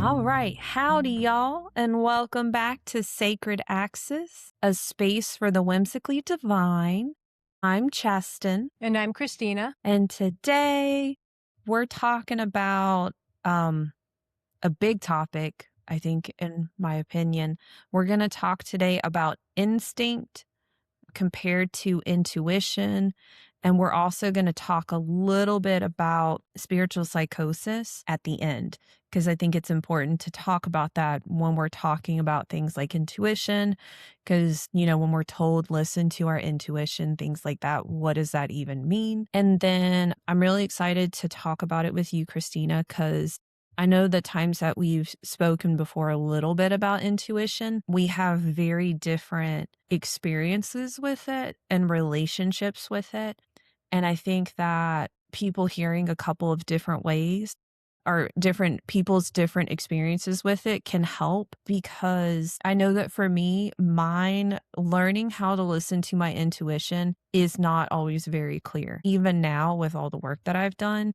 All right. Howdy, y'all, and welcome back to Sacred Axis, a space for the whimsically divine. I'm Chesten. And I'm Christina. And today we're talking about a big topic, I think, in my opinion. We're going to talk today about instinct compared to intuition. And we're also going to talk a little bit about spiritual psychosis at the end, because I think it's important to talk about that when we're talking about things like intuition. Because, when we're told, listen to our intuition, things like that, what does that even mean? And then I'm really excited to talk about it with you, Christina, because I know the times that we've spoken before a little bit about intuition, we have very different experiences with it and relationships with it. And I think that people hearing a couple of different ways or different people's different experiences with it can help, because I know that for me, mine learning how to listen to my intuition is not always very clear. Even now with all the work that I've done,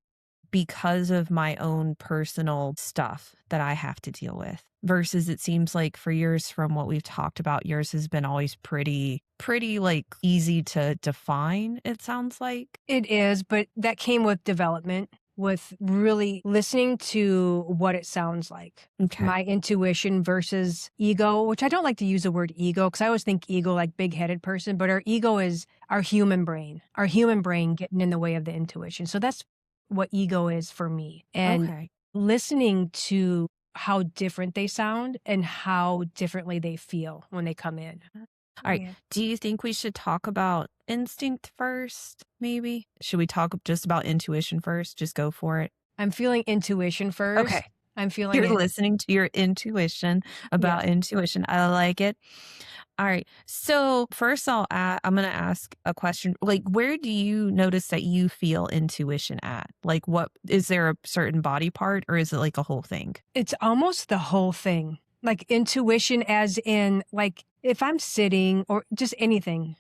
because of my own personal stuff that I have to deal with. Versus it seems like for yours, from what we've talked about, yours has been always pretty like easy to define, it sounds like. It is, but that came with development, with really listening to what it sounds like. Okay. My intuition versus ego, which I don't like to use the word ego because I always think ego like big-headed person, but our ego is our human brain getting in the way of the intuition. So that's what ego is for me. And listening to how different they sound and how differently they feel when they come in. All right. Do you think we should talk about instinct first, maybe? Should we talk just about intuition first? Just go for it. I'm feeling intuition first. Okay. I'm feeling You're listening to your intuition about intuition. I like it. All right. So first I'm going to ask a question. Like, where do you notice that you feel intuition at? Like, what is there a certain body part, or is it like a whole thing? It's almost the whole thing. Like intuition as in, like, if I'm sitting or just anything,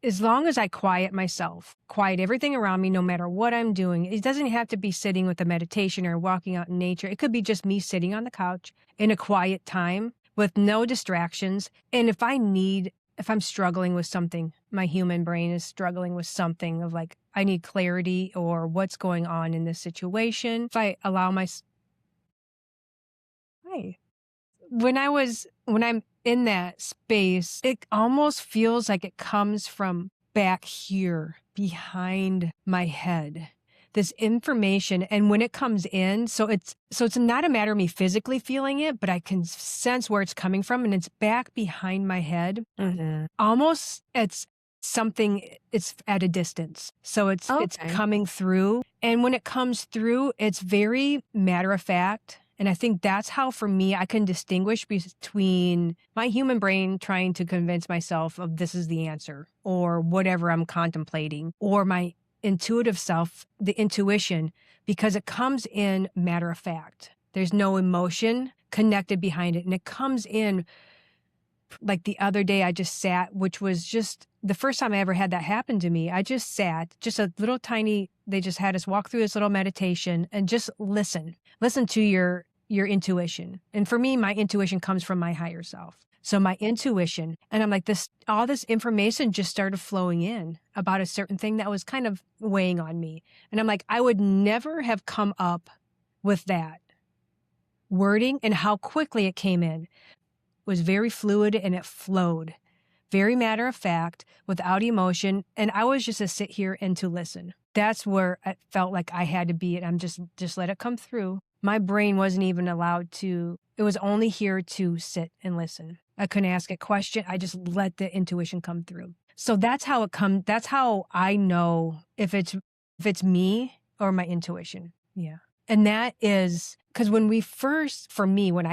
as long as I quiet myself, quiet everything around me, no matter what I'm doing. It doesn't have to be sitting with a meditation or walking out in nature. It could be just me sitting on the couch in a quiet time with no distractions. And if I'm struggling with something, my human brain is struggling with something of like, I need clarity or what's going on in this situation. If I allow when I'm in that space, it almost feels like it comes from back here behind my head, this information. And when it comes in, so it's not a matter of me physically feeling it, but I can sense where it's coming from, and it's back behind my head. Mm-hmm. Almost it's at a distance. So it's coming through. And when it comes through, it's very matter of fact. And I think that's how, for me, I can distinguish between my human brain trying to convince myself of this is the answer or whatever I'm contemplating, or my intuitive self, the intuition, because it comes in matter of fact. There's no emotion connected behind it. And it comes in like the other day I just sat, which was just the first time I ever had that happen to me. I just sat, just a little tiny, they just had us walk through this little meditation and just listen to your intuition. And for me, my intuition comes from my higher self. So my intuition, and I'm like, all this information just started flowing in about a certain thing that was kind of weighing on me. And I'm like, I would never have come up with that wording, and how quickly it came in. It was very fluid and it flowed. Very matter of fact, without emotion. And I was just to sit here and to listen. That's where it felt like I had to be. And I'm just let it come through. My brain wasn't even allowed to, it was only here to sit and listen. I couldn't ask a question. I just let the intuition come through. So that's how it comes. That's how I know if it's me or my intuition. Yeah. And that is because when I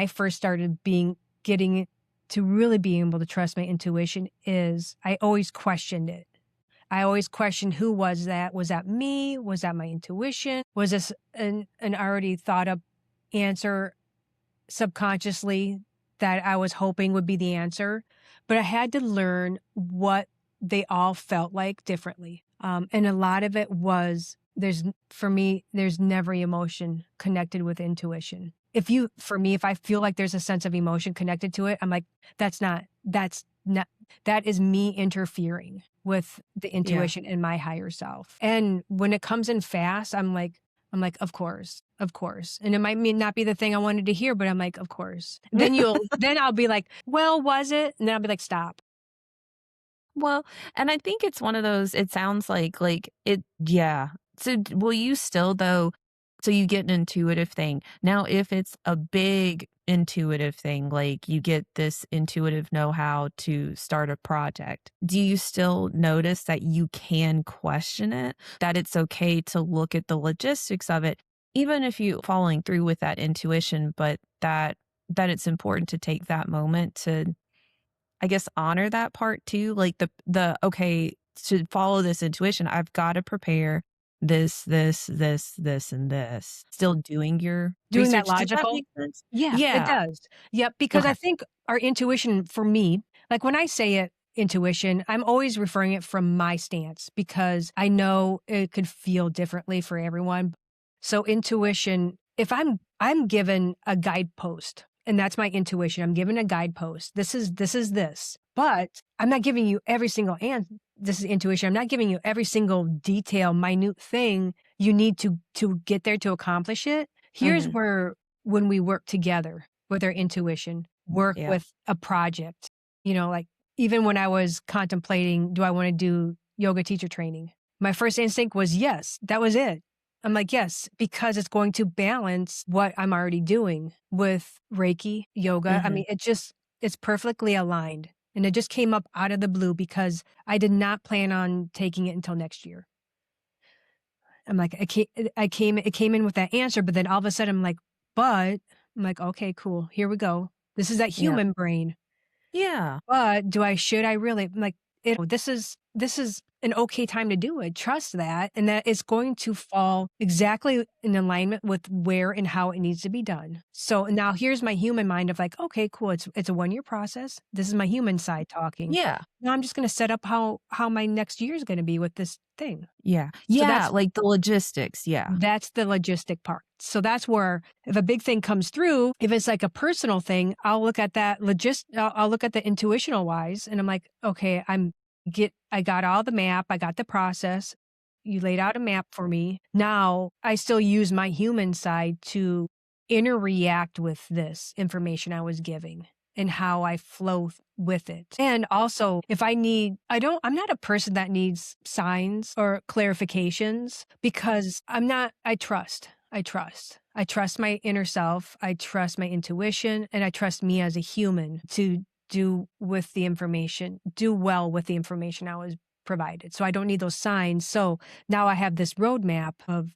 first started getting to really being able to trust my intuition, is I always questioned it. I always questioned, who was that? Was that me? Was that my intuition? Was this an already thought up answer subconsciously that I was hoping would be the answer? But I had to learn what they all felt like differently. And a lot of it was, there's never emotion connected with intuition. for me, if I feel like there's a sense of emotion connected to it, I'm like, that's not, that is me interfering with the Yeah. intuition in my higher self. And when it comes in fast, I'm like, of course, of course. And it might not be the thing I wanted to hear, but I'm like, of course. Then I'll be like, well, was it? And then I'll be like, stop. Well, and I think it's one of those, it sounds like it, yeah. So will you still though, so you get an intuitive thing. Now, if it's a big intuitive thing, like you get this intuitive know-how to start a project, do you still notice that you can question it? That it's okay to look at the logistics of it, even if you following through with that intuition, but that it's important to take that moment to, I guess, honor that part too, like okay, to follow this intuition, I've gotta prepare this, and this. Still doing your Doing that research. Does that logical? make sense? Yeah, it Yeah. does. Yep, because I Okay. think our intuition for me, like when I say it, intuition, I'm always referring it from my stance because I know it could feel differently for everyone. So intuition, if I'm given a guidepost and that's my intuition, I'm given a guidepost. This. But I'm not giving you every single this is intuition. I'm not giving you every single detail, minute thing you need to get there to accomplish it. Here's Mhm. where when we work together with our intuition, work Yeah. with a project, like even when I was contemplating, do I want to do yoga teacher training? My first instinct was yes, that was it. I'm like, yes, because it's going to balance what I'm already doing with Reiki, yoga. I Mhm. mean, it's perfectly aligned. And it just came up out of the blue because I did not plan on taking it until next year. I'm like, it came in with that answer, but then all of a sudden I'm like, okay, cool. Here we go. This is that Yeah. human brain. Yeah. But should I really? I'm like, this is an okay time to do it. Trust that. And that it's going to fall exactly in alignment with where and how it needs to be done. So now here's my human mind of like, okay, cool. It's a 1 year process. This is my human side talking. Yeah. Now I'm just gonna set up how my next year is gonna be with this thing. Yeah. So Yeah, like the logistics, yeah. that's the logistic part. So that's where if a big thing comes through, if it's like a personal thing, I'll look at that I'll look at the intuitional wise and I'm like, okay, I got all the map, I got the process. You laid out a map for me. Now I still use my human side to interreact with this information I was giving and how I flow with it. And also, if I'm not a person that needs signs or clarifications because I trust. I trust. I trust my inner self. I trust my intuition and I trust me as a human to do well with the information I was provided. So I don't need those signs. So now I have this roadmap of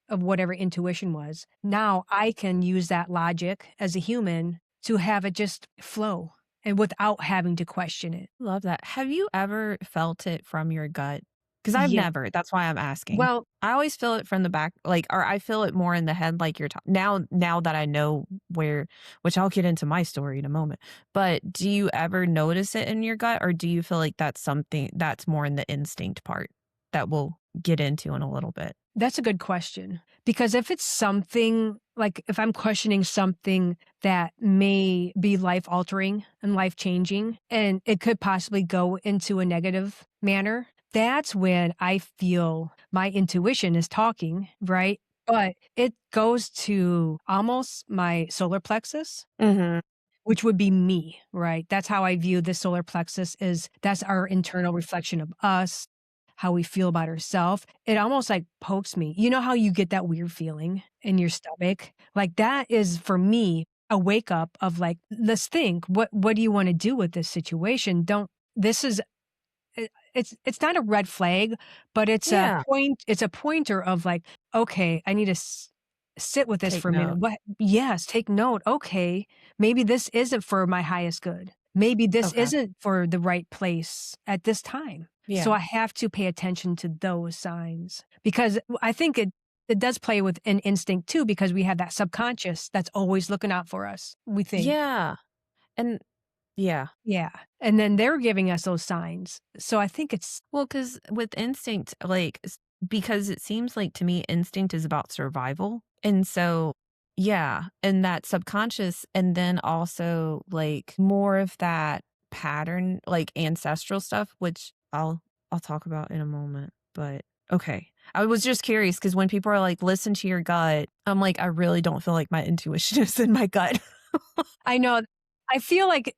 whatever intuition was. Now I can use that logic as a human to have it just flow and without having to question it. Love that. Have you ever felt it from your gut? Because 'Cause I've Yeah. never, that's why I'm asking. Well, I always feel it from the back, like, or I feel it more in the head, like you're now that I know where, which I'll get into my story in a moment, but do you ever notice it in your gut, or do you feel like that's something that's more in the instinct part that we'll get into in a little bit? that's a good question. Because if it's something like if I'm questioning something that may be life altering and life changing, and it could possibly go into a negative manner, that's when I feel my intuition is talking, right? But it goes to almost my solar plexus, Mhm. which would be me, right? That's how I view the solar plexus is that's our internal reflection of us, how we feel about ourselves. It almost like pokes me. You know how you get that weird feeling in your stomach? Like that is for me a wake up of like, let's think, what do you want to do with this situation? Don't this is it's not a red flag, but Yeah. it's a pointer of like, okay, I need to sit with this Take for a minute. note. What yes, take note. Okay, maybe this isn't for my highest good. Maybe this Okay. isn't for the right place at this time. So Yeah. I have to pay attention to those signs because I think it does play with an instinct too because we have that subconscious that's always looking out for us. We think. Yeah. And yeah. Yeah. And then they're giving us those signs. So I think it's Well, because with instinct, like, because it seems like to me instinct is about survival. And so Yeah, and that subconscious, and then also, like, more of that pattern, like, ancestral stuff, which I'll talk about in a moment, but okay. I was just curious because when people are like, "Listen to your gut," I'm like, "I really don't feel like my intuition is in my gut." I know. I feel like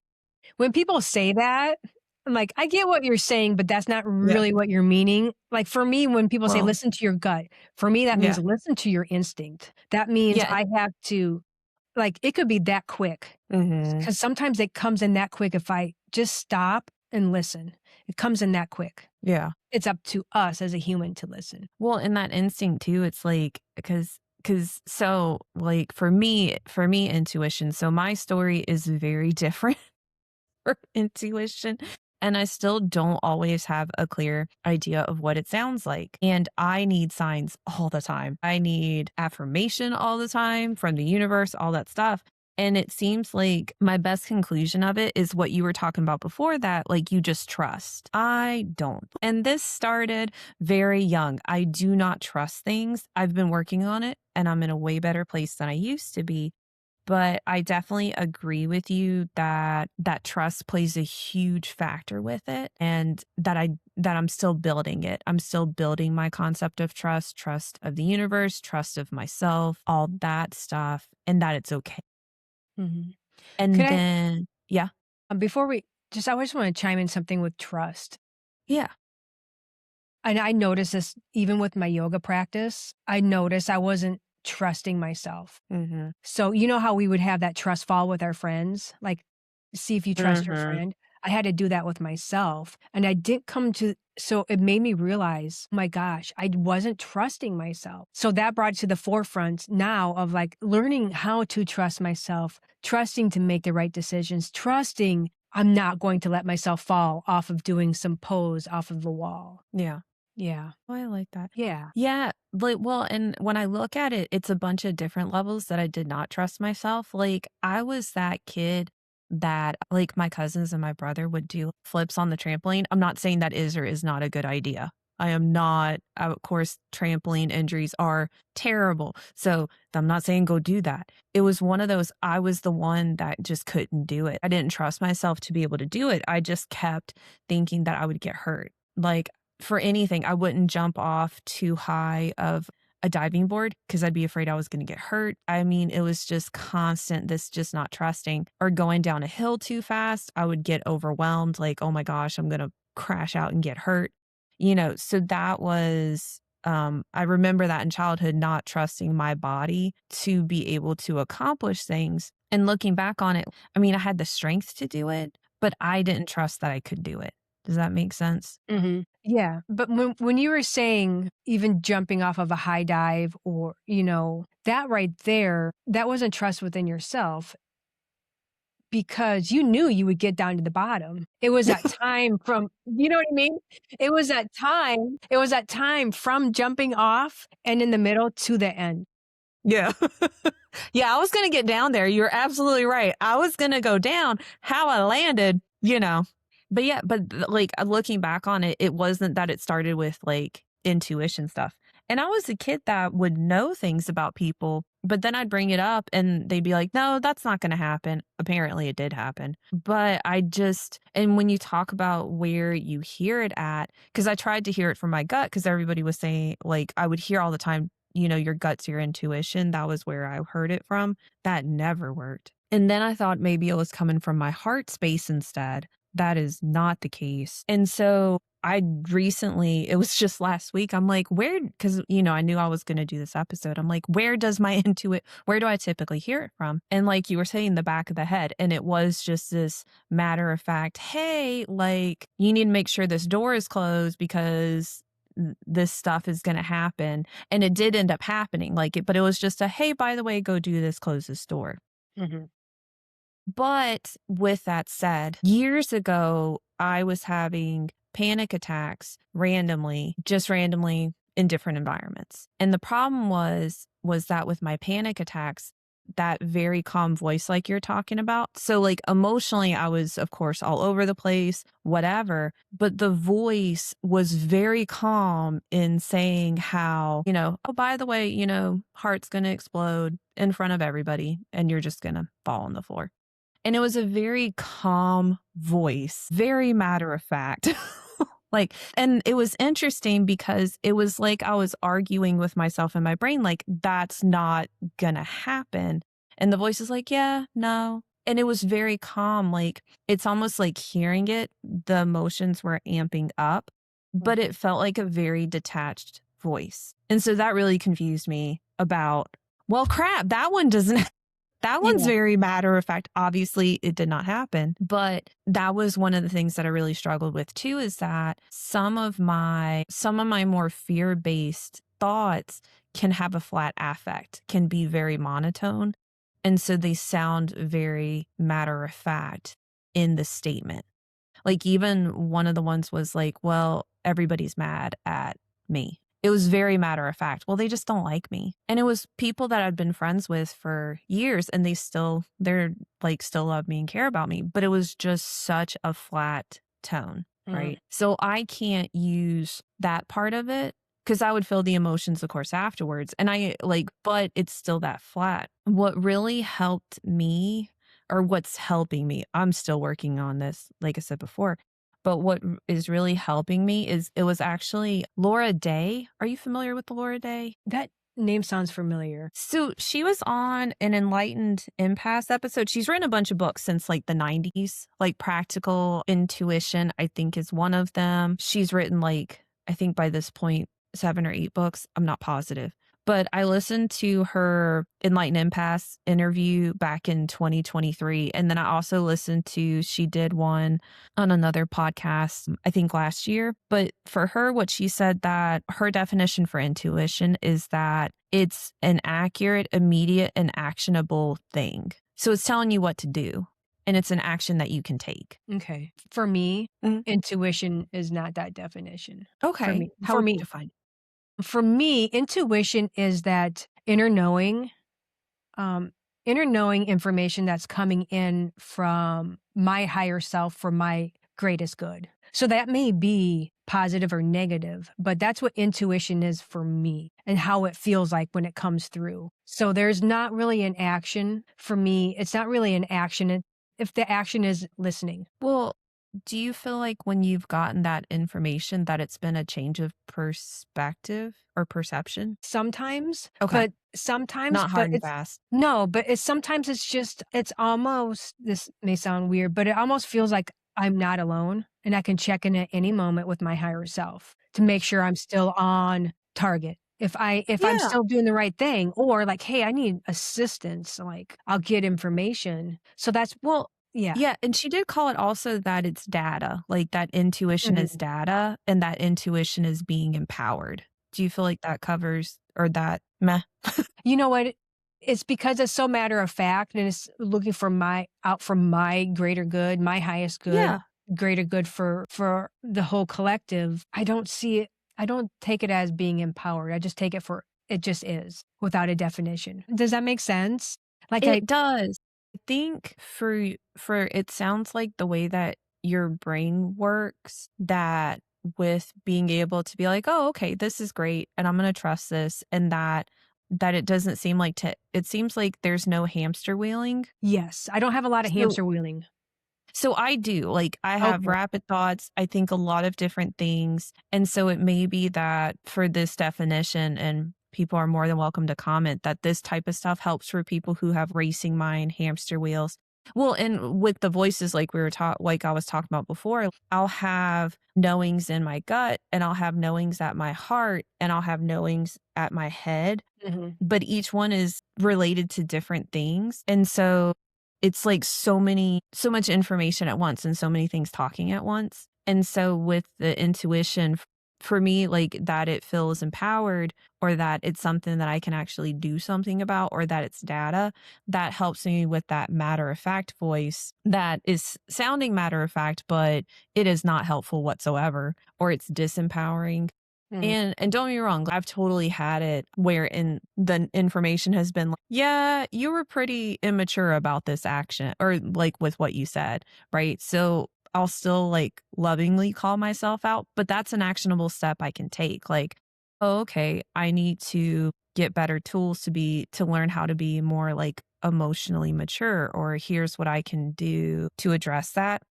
when people say that, I'm like, I get what you're saying, but that's not Yeah. really what you're meaning. Like for me, when people say Well, listen to your gut, for me, that means yeah. listen to your instinct. That means Yeah. I have to, like, it could be that quick. Mhm. Because sometimes it comes in that quick if I just stop and listen. It comes in that quick. Yeah. It's up to us as a human to listen. Well, and that instinct too, it's like because so, like, for me, intuition, so my story is very different for intuition, and I still don't always have a clear idea of what it sounds like, and I need signs all the time. I need affirmation all the time from the universe, all that stuff, and it seems like my best conclusion of it is what you were talking about before that, like, you just trust. I don't, and this started very young. I do not trust things. I've been working on it, and I'm in a way better place than I used to be, but I definitely agree with you that that trust plays a huge factor with it, and that I'm still building it. I'm still building my concept of trust, trust of the universe, trust of myself, all that stuff, and that it's okay. Mhm. Could And I, then yeah. before we just, I just want to chime in something with trust. Yeah. And I noticed this even with my yoga practice. I noticed I wasn't trusting myself. Mhm. So, you know how we would have that trust fall with our friends? Like, see if you trust your Mhm. friend. I had to do that with myself. And I didn't come to, so it made me realize, oh my gosh, I wasn't trusting myself. So that brought it to the forefront now of like learning how to trust myself, trusting to make the right decisions, trusting I'm not going to let myself fall off of doing some pose off of the wall. Yeah. Yeah. Oh, I like that. Yeah. Yeah, like, well, and when I look at it, it's a bunch of different levels that I did not trust myself. Like, I was that kid that, like, my cousins and my brother would do flips on the trampoline. I'm not saying that is or is not a good idea. I am not, of course, trampoline injuries are terrible. So I'm not saying go do that. It was one of those, I was the one that just couldn't do it. I didn't trust myself to be able to do it. I just kept thinking that I would get hurt. Like, for anything, I wouldn't jump off too high of a diving board because I'd be afraid I was gonna get hurt. I mean, it was just constant, this just not trusting or going down a hill too fast. I would get overwhelmed, like, "Oh my gosh, I'm gonna crash out and get hurt." So that was, I remember that in childhood, not trusting my body to be able to accomplish things. And looking back on it, I mean, I had the strength to do it, but I didn't trust that I could do it. Does that make sense? Yeah, but when you were saying even jumping off of a high dive or, that right there, that wasn't trust within yourself because you knew you would get down to the bottom. It was that time from, you know what I mean? It was that time from jumping off and in the middle to the end. Yeah. Yeah, I was gonna get down there. You're absolutely right. I was gonna go down. How I landed. But yeah, like, looking back on it, it wasn't that it started with, like, intuition stuff. And I was a kid that would know things about people, but then I'd bring it up and they'd be like, "No, that's not gonna happen." Apparently, it did happen. But I just and when you talk about where you hear it at, because I tried to hear it from my gut, because everybody was saying, like, I would hear all the time, your gut's your intuition. That was where I heard it from. That never worked. And then I thought maybe it was coming from my heart space instead. That is not the case. And so I recently, it was just last week, I'm like, because, I knew I was going to do this episode. I'm like, where does my where do I typically hear it from? And like you were saying, the back of the head. And it was just this matter of fact, hey, like, you need to make sure this door is closed because this stuff is going to happen. And it did end up happening, but it was just a, hey, by the way, go do this, close this door. Mhm. But with that said, years ago, I was having panic attacks just randomly in different environments. And the problem was that with my panic attacks, that very calm voice like you're talking about. So, like, emotionally, I was, of course, all over the place, whatever, but the voice was very calm in saying how, "Oh, by the way, heart's gonna explode in front of everybody, and you're just gonna fall on the floor." And it was a very calm voice, very matter of fact. And it was interesting because it was like I was arguing with myself in my brain, like, that's not gonna happen. And the voice is like, yeah, no. And it was very calm. Like, it's almost like hearing it, the emotions were amping up, but it felt like a very detached voice. And so that really confused me about, well, crap, that one doesn't that one's Yeah. very matter of fact. Obviously, it did not happen, but that was one of the things that I really struggled with too, is that some of my more fear-based thoughts can have a flat affect, can be very monotone, and so they sound very matter of fact in the statement. Like, even one of the ones was like, "Well, everybody's mad at me." It was very matter of fact. Well, they just don't like me. And it was people that I'd been friends with for years, and they're like, still love me and care about me. But it was just such a flat tone, right? So I can't use that part of it because I would feel the emotions, of course, afterwards. And but it's still that flat. What really helped me, or what's helping me, I'm still working on this, like I said before, but what is really helping me is it was actually Laura Day. Are you familiar with Laura Day? That name sounds familiar. So she was on an Enlightened Impasse episode. She's written a bunch of books since like the 90s, like Practical Intuition, I think is one of them. She's written I think by this point, 7 or 8 books. I'm not positive. But I listened to her Enlightened Impasse interview back in 2023. And then I also listened to, she did one on another podcast, I think last year. But for her, what she said, that her definition for intuition is that it's an accurate, immediate, and actionable thing. So it's telling you what to do, and it's an action that you can take. Okay. For me, intuition is not that definition. Okay. How would you define it? For me, intuition is that inner knowing information that's coming in from my higher self for my greatest good. So that may be positive or negative, but that's what intuition is for me and how it feels like when it comes through. So there's not really an action for me. It's not really an action if the action is listening. Well, do you feel like when you've gotten that information that it's been a change of perspective or perception? Sometimes, Okay. but sometimes, Not but hard and it's fast. no, but sometimes it's almost, this may sound weird, but it almost feels like I'm not alone and I can check in at any moment with my higher self to make sure I'm still on target. If I'm Yeah. still doing the right thing, or like, hey, I need assistance, like I'll get information. So that's, Well, yeah. yeah, and she did call it also that it's data, like that intuition is Mhm. data and that intuition is being empowered. Do you feel like that covers, or that meh? You know what? It's because it's so matter of fact, and it's looking for out for my greater good, my highest good, Yeah. greater good for the whole collective. I don't see it. I don't take it as being empowered. I just take it for it just is without a definition. Does that make sense? Like It does. I think for it sounds like the way that your brain works, that with being able to be like, "Oh, okay, this is great, and I'm gonna trust this," and that it doesn't seem like it seems like there's no hamster wheeling. yes, I don't have a lot of So hamster wheeling. so I do, like, I have Okay. rapid thoughts, I think a lot of different things, and so it may be that for this definition, and people are more than welcome to comment, that this type of stuff helps for people who have racing mind, hamster wheels. Well, and with the voices, like like I was talking about before, I'll have knowings in my gut, and I'll have knowings at my heart, and I'll have knowings at my head, Mhm. but each one is related to different things. And so it's like so much information at once and so many things talking at once. And so with the intuition, for me, like that it feels empowered, or that it's something that I can actually do something about, or that it's data, that helps me with that matter of fact voice that is sounding matter of fact, but it is not helpful whatsoever, or it's disempowering. And don't get me wrong, I've totally had it where the information has been like, yeah, you were pretty immature about this action or like with what you said, right? So I'll still like lovingly call myself out, but that's an actionable step I can take. Like, oh, okay, I need to get better tools to learn how to be more like emotionally mature, or here's what I can do to address that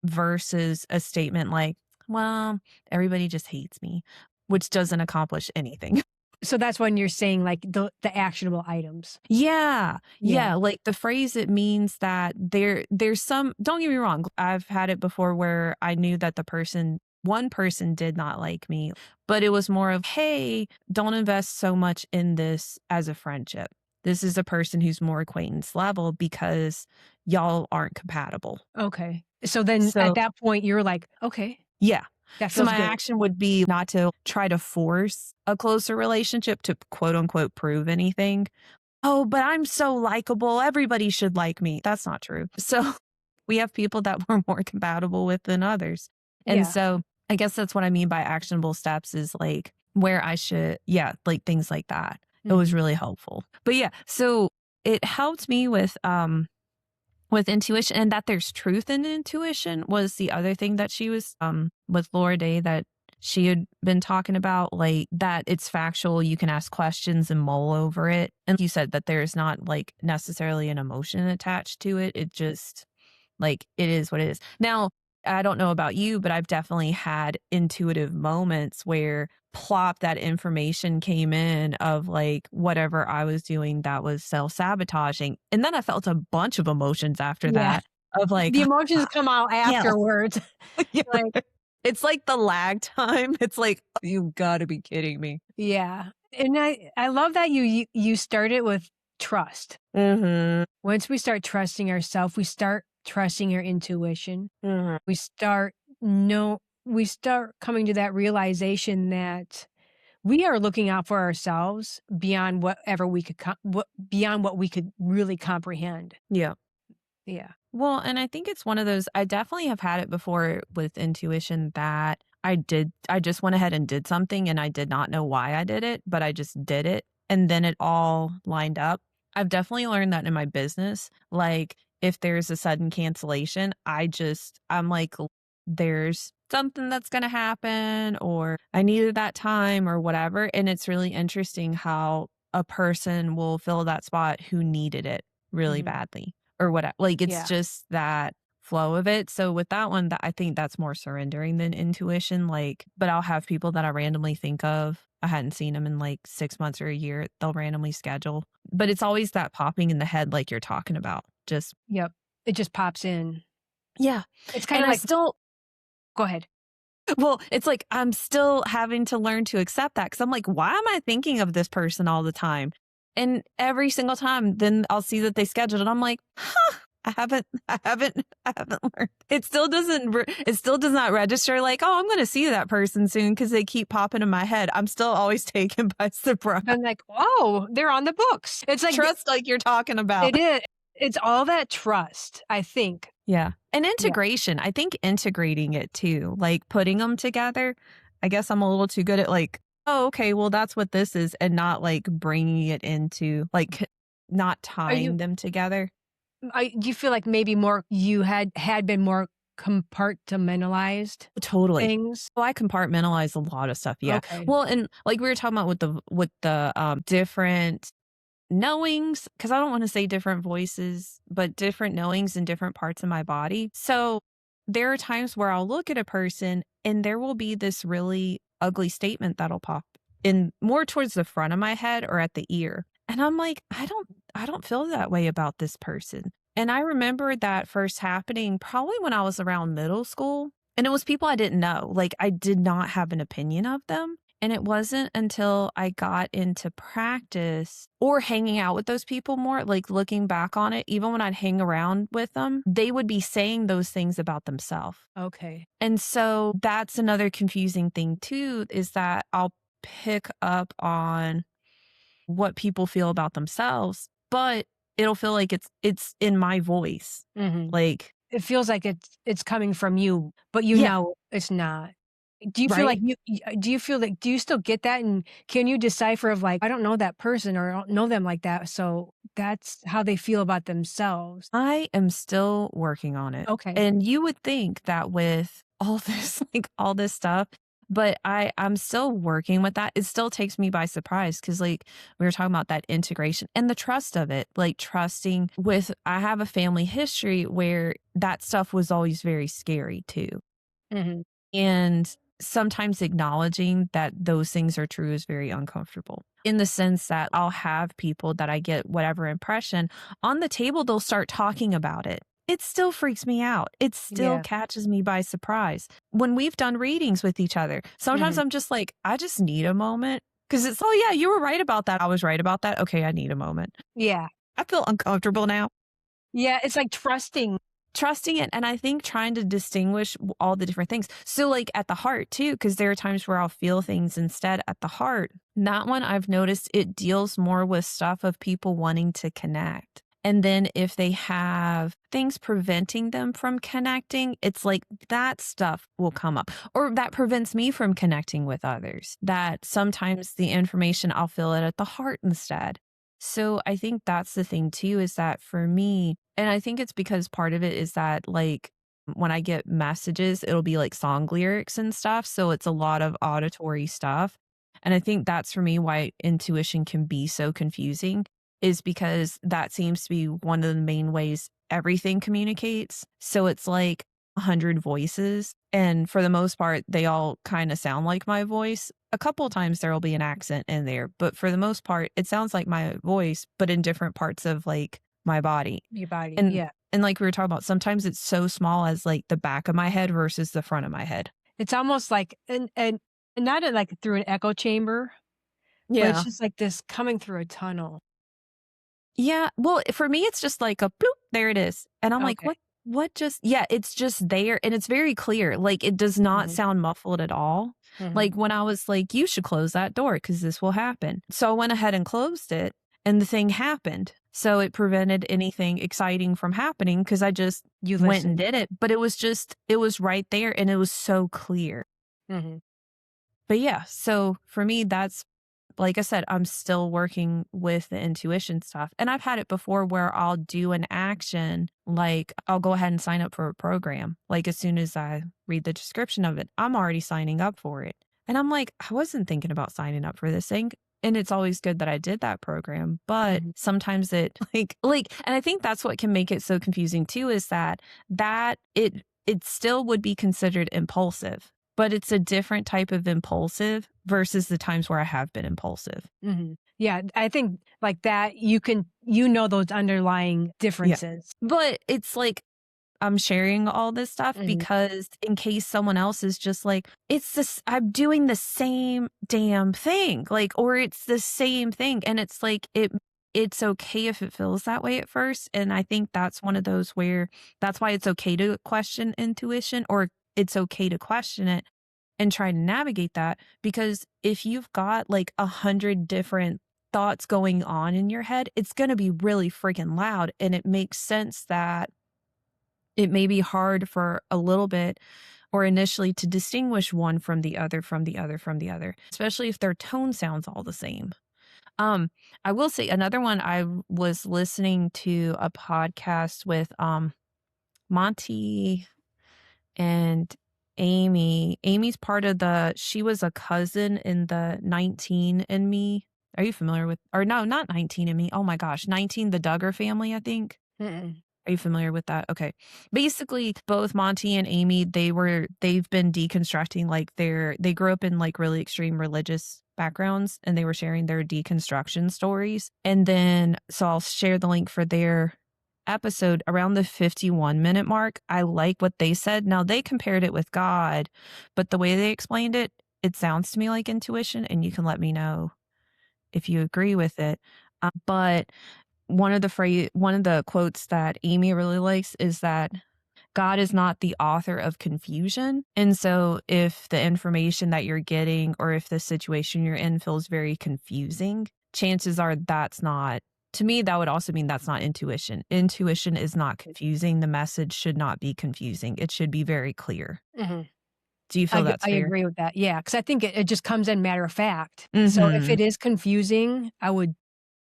versus a statement like, well, everybody just hates me, which doesn't accomplish anything. So that's when you're saying like the actionable items. Yeah. Yeah. Yeah, like the phrase, it means that there's some, don't get me wrong, I've had it before where I knew that one person did not like me, but it was more of, "Hey, don't invest so much in this as a friendship. This is a person who's more acquaintance level because y'all aren't compatible." Okay. So then at So that point you're like, okay, yeah. that So feels my good. action would be not to try to force a closer relationship to quote unquote prove anything. Oh, but I'm so likable. Everybody should like me. That's not true. So we have people that we're more compatible with than others. And Yeah. so I guess that's what I mean by actionable steps is like where I should, yeah, like things like that. It was Mhm. really helpful. But yeah, so it helped me with intuition, and that there's truth in intuition was the other thing that she was with Laura Day that she had been talking about, like that it's factual, you can ask questions and mull over it. And you said that there's not like necessarily an emotion attached to it. It just like it is what it is. Now, I don't know about you, but I've definitely had intuitive moments where plop that information came in of like whatever I was doing that was self-sabotaging. And then I felt a bunch of emotions after Yeah. that of like, The emotions come out hell. afterwards. Yeah. Like, It's like the lag time. It's like, you gotta be kidding me. yeah. And I love that you started with trust. Mhm. Once we start trusting ourselves, we start trusting our intuition. Mhm. We start no we start coming to that realization that we are looking out for ourselves beyond whatever we could beyond what we could really comprehend. Yeah. Yeah. Well, and I think it's one of those, I definitely have had it before with intuition that I just went ahead and did something and I did not know why I did it, but I just did it and then it all lined up. I've definitely learned that in my business. Like if there's a sudden cancellation, I'm like, there's something that's going to happen or I needed that time or whatever. And it's really interesting how a person will fill that spot who needed it really Mhm. badly or what, like, it's Yeah. just that flow of it. So with that one, that I think that's more surrendering than intuition, like, but I'll have people that I randomly think of. I hadn't seen them in like 6 months or a year. They'll randomly schedule. But it's always that popping in the head like you're talking about. Just Yep. It just pops in. yeah. It's kind And of I like still go ahead. well, it's like I'm still having to learn to accept that because I'm like, why am I thinking of this person all the time? And every single time, then I'll see that they scheduled, and I'm like, huh, I haven't learned. It still does not register like, oh, I'm going to see that person soon because they keep popping in my head. I'm still always taken by surprise. I'm like, "Oh, they're on the books." It's like Trust, like you're talking about. it is. It's all that trust, I think. Yeah. And Yeah. integration, I think integrating it too, like putting them together. I guess I'm a little too good at like, oh, okay, well, that's what this is, and not like bringing it into like not Are you tying them together. do you feel like maybe more you had been more compartmentalized Totally. things? Well, I compartmentalize a lot of stuff. Yeah. Okay. Well, and like we were talking about with the different knowings, because I don't want to say different voices, but different knowings in different parts of my body. So there are times where I'll look at a person and there will be this really ugly statement that'll pop in more towards the front of my head or at the ear. And I'm like, I don't feel that way about this person. And I remember that first happening probably when I was around middle school. And it was people I didn't know. Like I did not have an opinion of them. And it wasn't until I got into practice or hanging out with those people more, like looking back on it, even when I'd hang around with them, they would be saying those things about themselves. Okay. And so that's another confusing thing too, is that I'll pick up on what people feel about themselves, but it'll feel like it's in my voice. Mhm. Like, It feels like it's coming from you, but you yeah, know it's not. Do you feel like right? do you still get that, and can you decipher of, like, I don't know that person or I don't know them like that, so that's how they feel about themselves? I am still working on it. Okay. And you would think that with all this, like all this stuff, but I'm still working with that. It still takes me by surprise because like we were talking about that integration and the trust of it, like trusting with I have a family history where that stuff was always very scary too. Mhm. And sometimes acknowledging that those things are true is very uncomfortable in the sense that I'll have people that I get whatever impression on the table, they'll start talking about it. It still freaks me out. It still Yeah. catches me by surprise. When we've done readings with each other, sometimes Mhm. I'm just like, I just need a moment because it's, oh, yeah, you were right about that. I was right about that. Okay, I need a moment. Yeah. I feel uncomfortable now. Yeah, it's like trusting. Trusting it, and I think trying to distinguish all the different things. So, like, at the heart too, because there are times where I'll feel things instead at the heart. That one I've noticed it deals more with stuff of people wanting to connect. And then if they have things preventing them from connecting, it's like that stuff will come up or that prevents me from connecting with others. That sometimes the information I'll feel it at the heart instead. So I think that's the thing too, is that for me, and I think it's because part of it is that like when I get messages, it'll be like song lyrics and stuff. So it's a lot of auditory stuff. And I think that's for me why intuition can be so confusing is because that seems to be one of the main ways everything communicates. So it's like 100 voices. And for the most part, they all kind of sound like my voice. A couple of times there will be an accent in there, but for the most part, it sounds like my voice, but in different parts of like my body. Your body, And yeah. like we were talking about, sometimes it's so small as like the back of my head versus the front of my head. It's almost like and not in, like, through an echo chamber, but it's Yeah. just like this coming through a tunnel. Yeah, well, for me, it's just like a bloop, there it is, and I'm like, Okay. What just" yeah, it's just there, and it's very clear, like, it does not Mhm. sound muffled at all. Mhm. Like, when I was like, "You should close that door because this will happen." So I went ahead and closed it, and the thing happened. So it prevented anything exciting from happening because I just You went and listen. did it, but it was right there, and it was so clear. Mhm. But yeah, so for me, that's like I said, I'm still working with the intuition stuff. And I've had it before where I'll do an action, like I'll go ahead and sign up for a program. Like as soon as I read the description of it, I'm already signing up for it. And I'm like, I wasn't thinking about signing up for this thing. And it's always good that I did that program, but Mhm. sometimes it and I think that's what can make it so confusing too is that it still would be considered impulsive, but it's a different type of impulsive versus the times where I have been impulsive. Mhm. Yeah, I think like that, those underlying Yeah. differences. But it's like I'm sharing all this stuff Mhm. because in case someone else is just like, it's this, I'm doing the same damn thing, like, or it's the same thing. And it's like, it's okay if it feels that way at first. And I think that's one of those where that's why it's okay to question intuition or it's okay to question it and try to navigate that. Because if you've got like 100 different thoughts going on in your head, it's going to be really freaking loud. And it makes sense that it may be hard for a little bit or initially to distinguish one from the other, from the other, from the other, especially if their tone sounds all the same. Um, I will say another one, was listening to a podcast with Monty and Amy. Amy's part of she was a cousin in the 19 and Me. Are you familiar with, or no, not 19 and Me. Oh my gosh, 19, the Duggar family, I think. Mm-mm. Are you familiar with that? Okay. Basically, both Monty and Amy, they've been deconstructing like they grew up in like really extreme religious backgrounds and they were sharing their deconstruction stories. And then so I'll share the link for their episode around the 51-minute mark. I like what they said. Now they compared it with God, but the way they explained it, it sounds to me like intuition and you can let me know if you agree with it. But one of the quotes that Amy really likes is that God is not the author of confusion. And so if the information that you're getting or if the situation you're in feels very confusing, chances are that's not, to me, that would also mean that's not intuition. Intuition is not confusing. The message should not be confusing. It should be very clear. Mhm. Do you feel that's I fair? agree with that. Yeah, because I think it just comes in matter of fact. So if Mhm. it is confusing, I would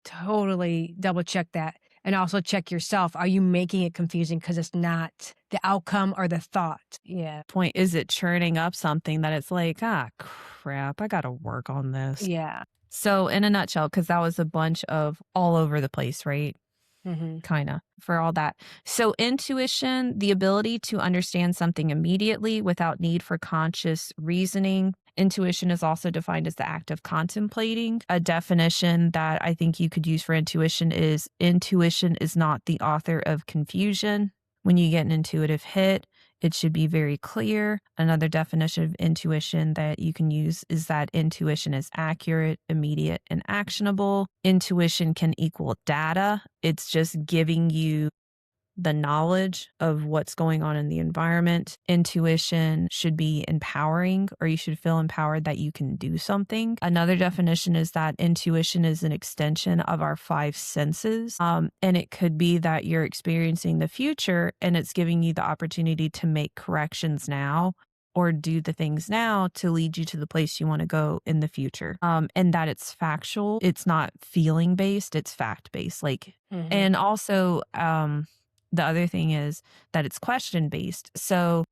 totally double check that, and also check yourself. Are you making it confusing because it's not the outcome or the thought? Yeah. Point, is it churning up something that it's like, "Ah, crap, I gotta work on this." Yeah. So, in a nutshell, because that was a bunch of all over the place, right? Mhm. Kinda, for all that. So, intuition, the ability to understand something immediately without need for conscious reasoning. Intuition is also defined as the act of contemplating. A definition that I think you could use for intuition is not the author of confusion. When you get an intuitive hit, it should be very clear. Another definition of intuition that you can use is that intuition is accurate, immediate, and actionable. Intuition can equal data. It's just giving you the knowledge of what's going on in the environment. Intuition should be empowering, or you should feel empowered that you can do something. Another definition is that intuition is an extension of our five senses. And it could be that you're experiencing the future and it's giving you the opportunity to make corrections now or do the things now to lead you to the place you want to go in the future. And that it's factual. It's not feeling based, it's fact based. Mhm. And also, the other thing is that it's question based. So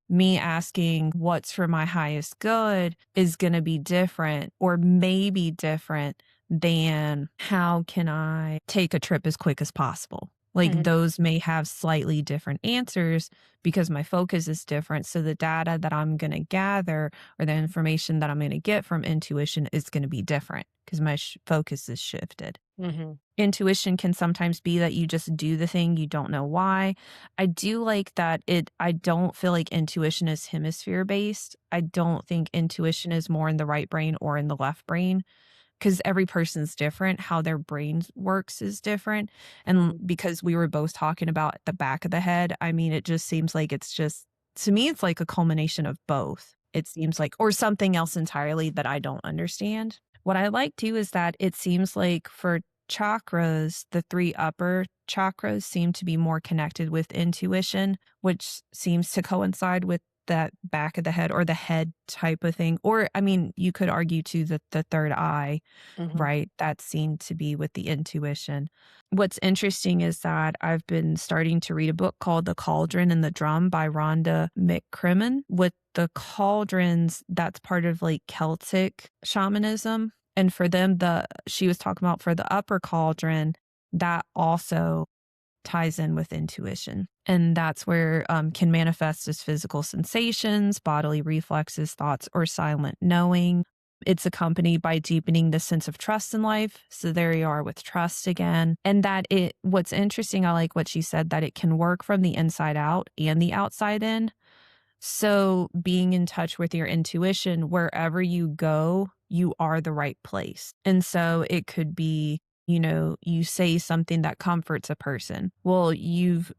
me asking what's for my highest good is going to be different or maybe different than how can I take a trip as quick as possible. Like Mhm. those may have slightly different answers because my focus is different. So the data that I'm going to gather or the information that I'm going to get from intuition is going to be different because my focus is shifted. Mhm. Intuition can sometimes be that you just do the thing, you don't know why. I do like that I don't feel like intuition is hemisphere based. I don't think intuition is more in the right brain or in the left brain because every person's different. How their brain works is different. And Mhm. because we were both talking about the back of the head, I mean, it just seems like it's just, to me, it's like a culmination of both. It seems like, or something else entirely that I don't understand. What I like too is that it seems like for chakras, the three upper chakras seem to be more connected with intuition, which seems to coincide with that back of the head or the head type of thing. Or, I mean, you could argue too that the third eye, Mhm. right? That seemed to be with the intuition. What's interesting is that I've been starting to read a book called The Cauldron and the Drum by Rhonda McCrimmon. With the cauldrons, that's part of like Celtic shamanism. And for them, she was talking about for the upper cauldron, that also ties in with intuition. And that's where can manifest as physical sensations, bodily reflexes, thoughts, or silent knowing. It's accompanied by deepening the sense of trust in life. So there you are with trust again. And what's interesting, I like what she said, that it can work from the inside out and the outside in. So being in touch with your intuition, wherever you go, you are the right place. And so it could be, you say something that comforts a person. Well,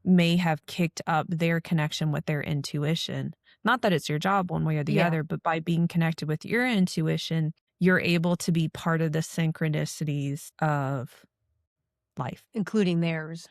may have kicked up their connection with their intuition. Not that it's your job one way or the Yeah, other, but by being connected with your intuition, you're able to be part of the synchronicities of life. including theirs,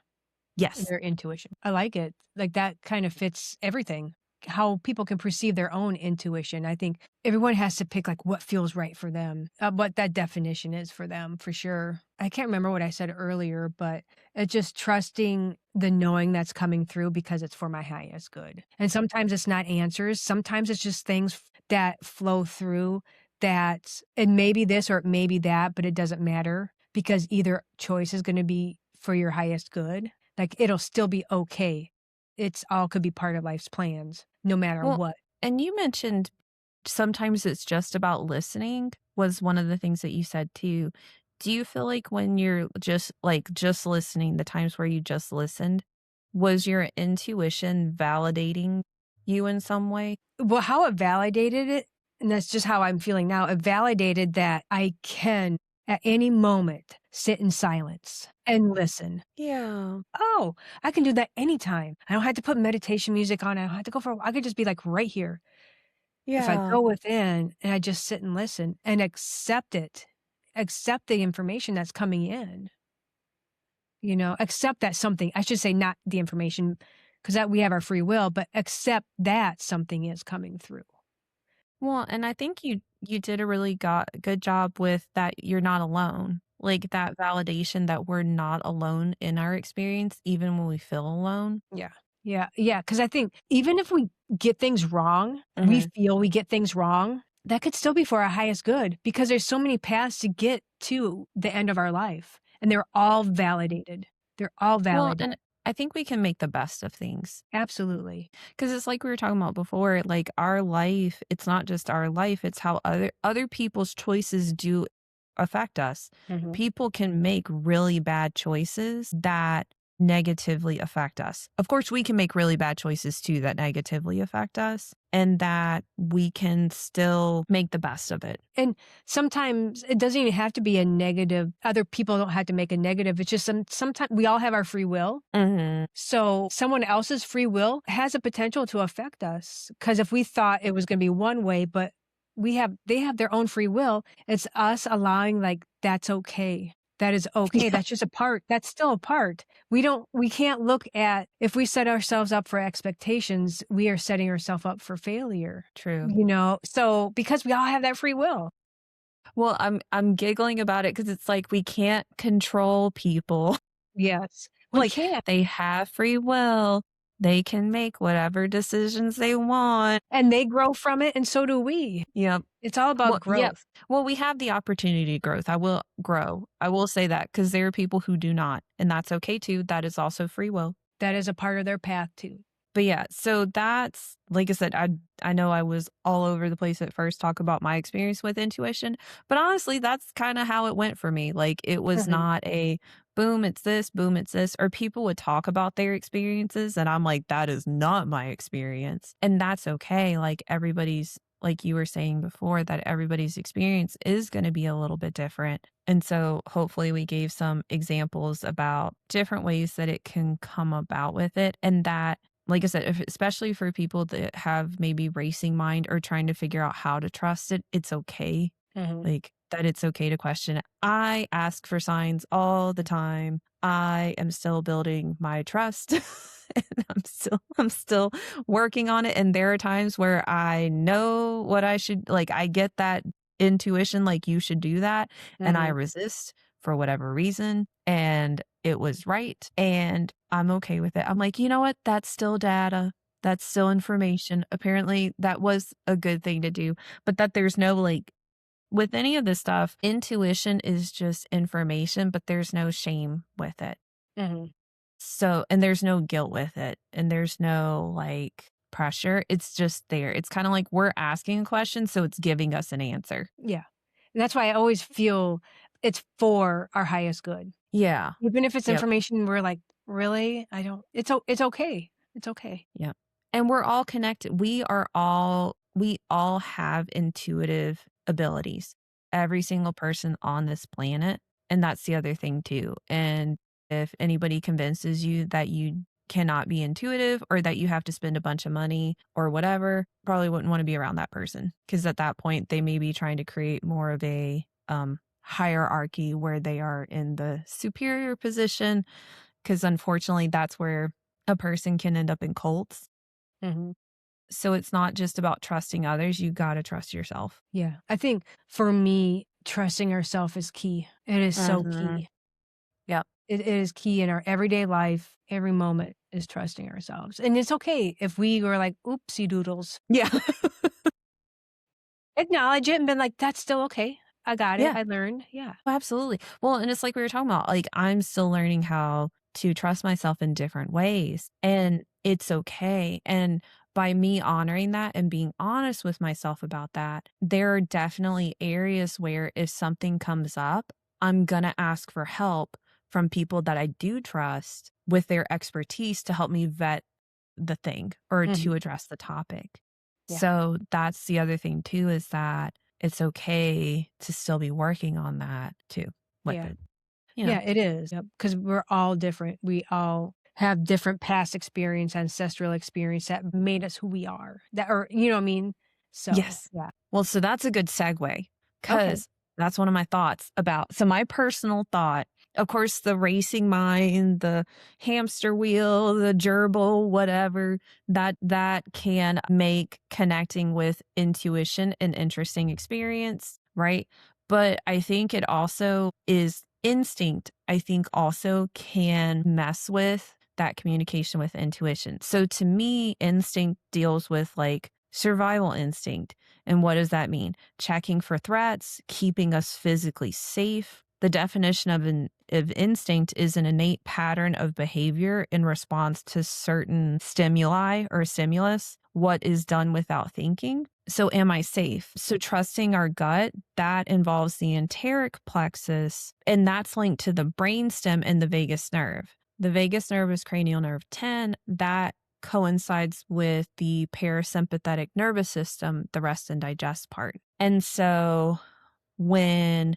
Yes. their intuition. I like it. Like, that kind of fits everything. How people can perceive their own intuition. I think everyone has to pick, like, what feels right for them, what that definition is for them, for sure. I can't remember what I said earlier, but it's just trusting the knowing that's coming through because it's for my highest good. And sometimes it's not answers. Sometimes it's just things that flow through that it may be this or it may be that, but it doesn't matter because either choice is going to be for your highest good. Like, it'll still be okay. It's all could be part of life's plans, no matter Well, what. and you mentioned sometimes it's just about listening was one of the things that you said too. Do you feel like when you're just listening, the times where you just listened, was your intuition validating you in some way? Well, how it validated it, and that's just how I'm feeling now, it validated that I can, at any moment, sit in silence and listen. Yeah. Oh, I can do that anytime. I don't have to put meditation music on. I don't have to go for I could just be, like, right here. If I Yeah. go within and I just sit and listen and accept it, accept the information that's coming in, accept that something I should say not the information, because that we have our free will, but accept that something is coming through. Well, and I think you did a really good job with that you're not alone. Like that validation that we're not alone in our experience, even when we feel alone. Yeah. Yeah. Yeah. Cause I think even if we get things wrong, we Mhm. feel we get things wrong, that could still be for our highest good because there's so many paths to get to the end of our life and they're all validated. They're all Well, valid. and I think we can make the best of things. Absolutely. 'Cause it's like we were talking about before, like our life, it's not just our life, it's how other people's choices do affect us. Mhm. People can make really bad choices that negatively affect us. Of course, we can make really bad choices too that negatively affect us, and that we can still make the best of it. And sometimes it doesn't even have to be a negative. Other people don't have to make a negative. It's just sometimes we all have our free will. Mhm. So someone else's free will has a potential to affect us. Because if we thought it was going to be one way, but they have their own free will, it's us allowing like, that's okay. That is okay. Yeah, That's just a part. That's still a part. We can't look at, if we set ourselves up for expectations, we are setting ourselves up for failure, true. you know? So because we all have that free will. Well, I'm giggling about it because it's like we can't control people. Yes, we Like, can. they have free will. They can make whatever decisions they want. And they grow from it, and so do we. Yep. It's all about Well, yep. growth. Well, we have the opportunity to growth. I will grow. I will say that because there are people who do not, and that's okay too. That is also free will. That is a part of their path too. But yeah, so that's like I said, I know I was all over the place at first talk about my experience with intuition, but honestly, that's kind of how it went for me. Like it was Mhm, not a boom, it's this, or people would talk about their experiences and I'm like, that is not my experience. And that's okay. Like everybody's like you were saying before, that everybody's experience is going to be a little bit different. And so hopefully we gave some examples about different ways that it can come about with it and that like I said, especially for people that have maybe racing mind or trying to figure out how to trust it, it's okay. mhm. Like that it's okay to question it. I ask for signs all the time. I am still building my trust. And I'm still working on it. And there are times where I know what I should like I get that intuition like you should do that and I Mhm. resist for whatever reason and it was right and I'm okay with it. I'm like, "You know what? That's still data. That's still information." Apparently, that was a good thing to do, but that there's no like with any of this stuff, intuition is just information, but there's no shame with it. Mhm. So and there's no guilt with it, and there's no, like, pressure. It's just there. It's kinda like we're asking a question, so it's giving us an answer. Yeah. And that's why I always feel it's for our highest good. Yeah. Even if it's Yep. information we're like, "Really? I don't." It's okay. It's okay. Yep. And we're all connected. We all have intuitive abilities. Every single person on this planet, and that's the other thing too. And if anybody convinces you that you cannot be intuitive or that you have to spend a bunch of money or whatever, probably wouldn't want to be around that person because at that point they may be trying to create more of a hierarchy where they are in the superior position because unfortunately that's where a person can end up in cults. Mhm. So it's not just about trusting others, you gotta trust yourself. Yeah. I think for me, trusting ourself is key. It is so Mhm. key. Yep. It is key in our everyday life. Every moment is trusting ourselves. And it's okay if we were like, "Oopsie doodles." Yeah. Acknowledge it and been like, "That's still okay. I got it. Yeah. I learned." Yeah. Absolutely. Well, and it's like we were talking about, like, I'm still learning how to trust myself in different ways, and it's okay. And by me honoring that and being honest with myself about that, there are definitely areas where if something comes up, I'm gonna ask for help from people that I do trust with their expertise to help me vet the thing or to Mhm. address the topic. Yeah. So that's the other thing too, is that it's okay to still be working on that too with Yeah. it, you know? Yeah, it is. Yep. Because we're all different. We all have different past experience, ancestral experience that made us who we are. That or you know what I mean? So, Yes. yeah. Well, so that's a good segue Okay. because that's one of my thoughts about so my personal thought of course, the racing mind, the hamster wheel, the gerbil, whatever, that can make connecting with intuition an interesting experience, right? But I think it also is instinct, I think also can mess with that communication with intuition. So to me, instinct deals with like survival instinct. And what does that mean? Checking for threats, keeping us physically safe. The definition of instinct is an innate pattern of behavior in response to certain stimuli or stimulus, what is done without thinking. So, am I safe? So, trusting our gut, that involves the enteric plexus, and that's linked to the brainstem and the vagus nerve. The vagus nerve is cranial nerve 10. That coincides with the parasympathetic nervous system, the rest and digest part. And so, when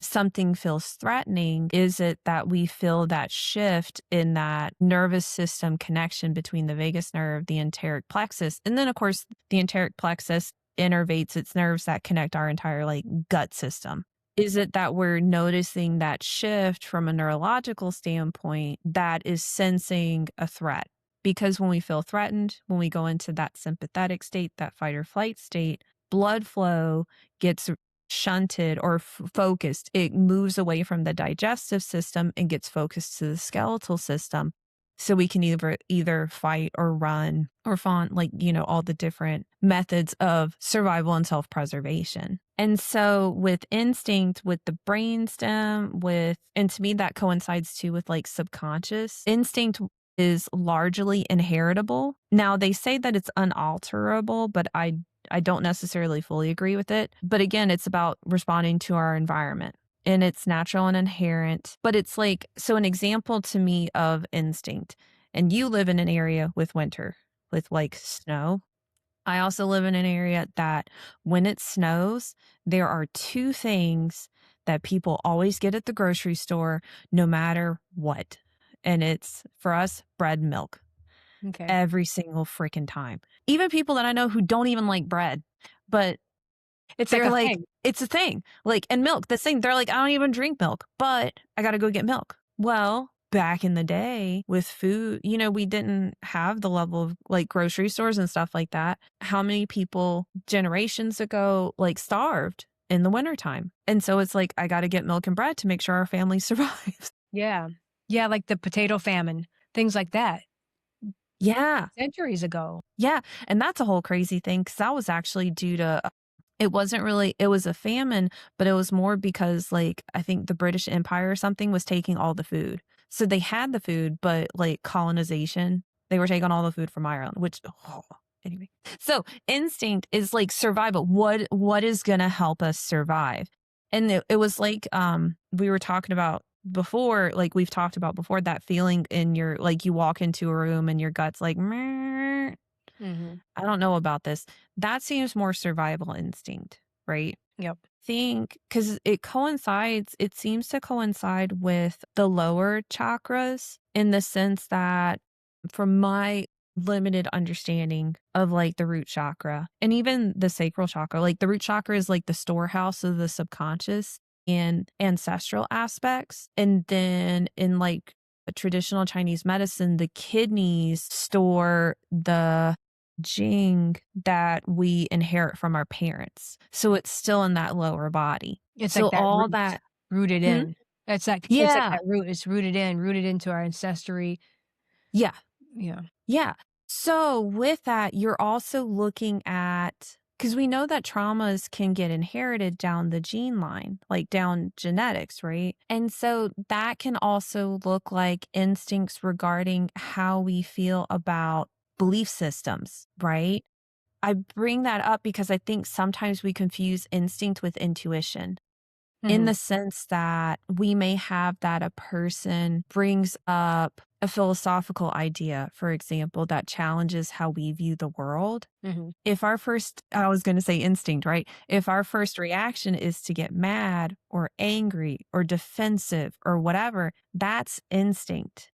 something feels threatening, is it that we feel that shift in that nervous system connection between the vagus nerve, the enteric plexus, and then of course the enteric plexus innervates its nerves that connect our entire like gut system. Is it that we're noticing that shift from a neurological standpoint that is sensing a threat? Because when we feel threatened, when we go into that sympathetic state, that fight or flight state, blood flow gets shunted or focused. It moves away from the digestive system and gets focused to the skeletal system. So we can either fight or run or fawn, like, all the different methods of survival and self-preservation. And so with instinct, with the brainstem, and to me that coincides too with like subconscious. Instinct is largely inheritable. Now they say that it's unalterable, but I don't necessarily fully agree with it. But again, it's about responding to our environment, and it's natural and inherent. But it's like, so an example to me of instinct, and you live in an area with winter, with like snow. I also live in an area that when it snows, there are two things that people always get at the grocery store, no matter what. And it's, for us, bread and milk. Okay. Every single freaking time. Even people that I know who don't even like bread, but they're like, thing. it's a thing. Like, and milk, the thing. They're like, I don't even drink milk, but I got to go get milk. Well, back in the day with food, we didn't have the level of like grocery stores and stuff like that. How many people generations ago like starved in the wintertime? And so it's like, I got to get milk and bread to make sure our family survives. Yeah. Yeah, like the potato famine, things like that. Yeah. Centuries ago. Yeah. And that's a whole crazy thing because that was actually due to, it was a famine, but it was more because like, I think the British Empire or something was taking all the food. So they had the food, but like colonization, they were taking all the food from Ireland, anyway. So instinct is like survival. What is going to help us survive? And it was like, we were talking about before, like we've talked about before, that feeling in your, like you walk into a room and your gut's like, meh, I don't know about this. That seems more survival instinct, right? Yep. Because it seems to coincide with the lower chakras in the sense that, from my limited understanding of like the root chakra and even the sacral chakra, like the root chakra is like the storehouse of the subconscious and ancestral aspects. And then in like a traditional Chinese medicine, the kidneys store the jing that we inherit from our parents. So it's still in that lower body. It's so like that all root that rooted in. It's like yeah. that root. It's rooted into our ancestry. Yeah. Yeah. Yeah. So with that, you're also looking at, because we know that traumas can get inherited down the gene line, like down genetics, right? And so that can also look like instincts regarding how we feel about belief systems, right? I bring that up because I think sometimes we confuse instinct with intuition. In the sense that we may have that a person brings up a philosophical idea, for example, that challenges how we view the world. If I was going to say instinct, right? If our first reaction is to get mad or angry or defensive or whatever, that's instinct.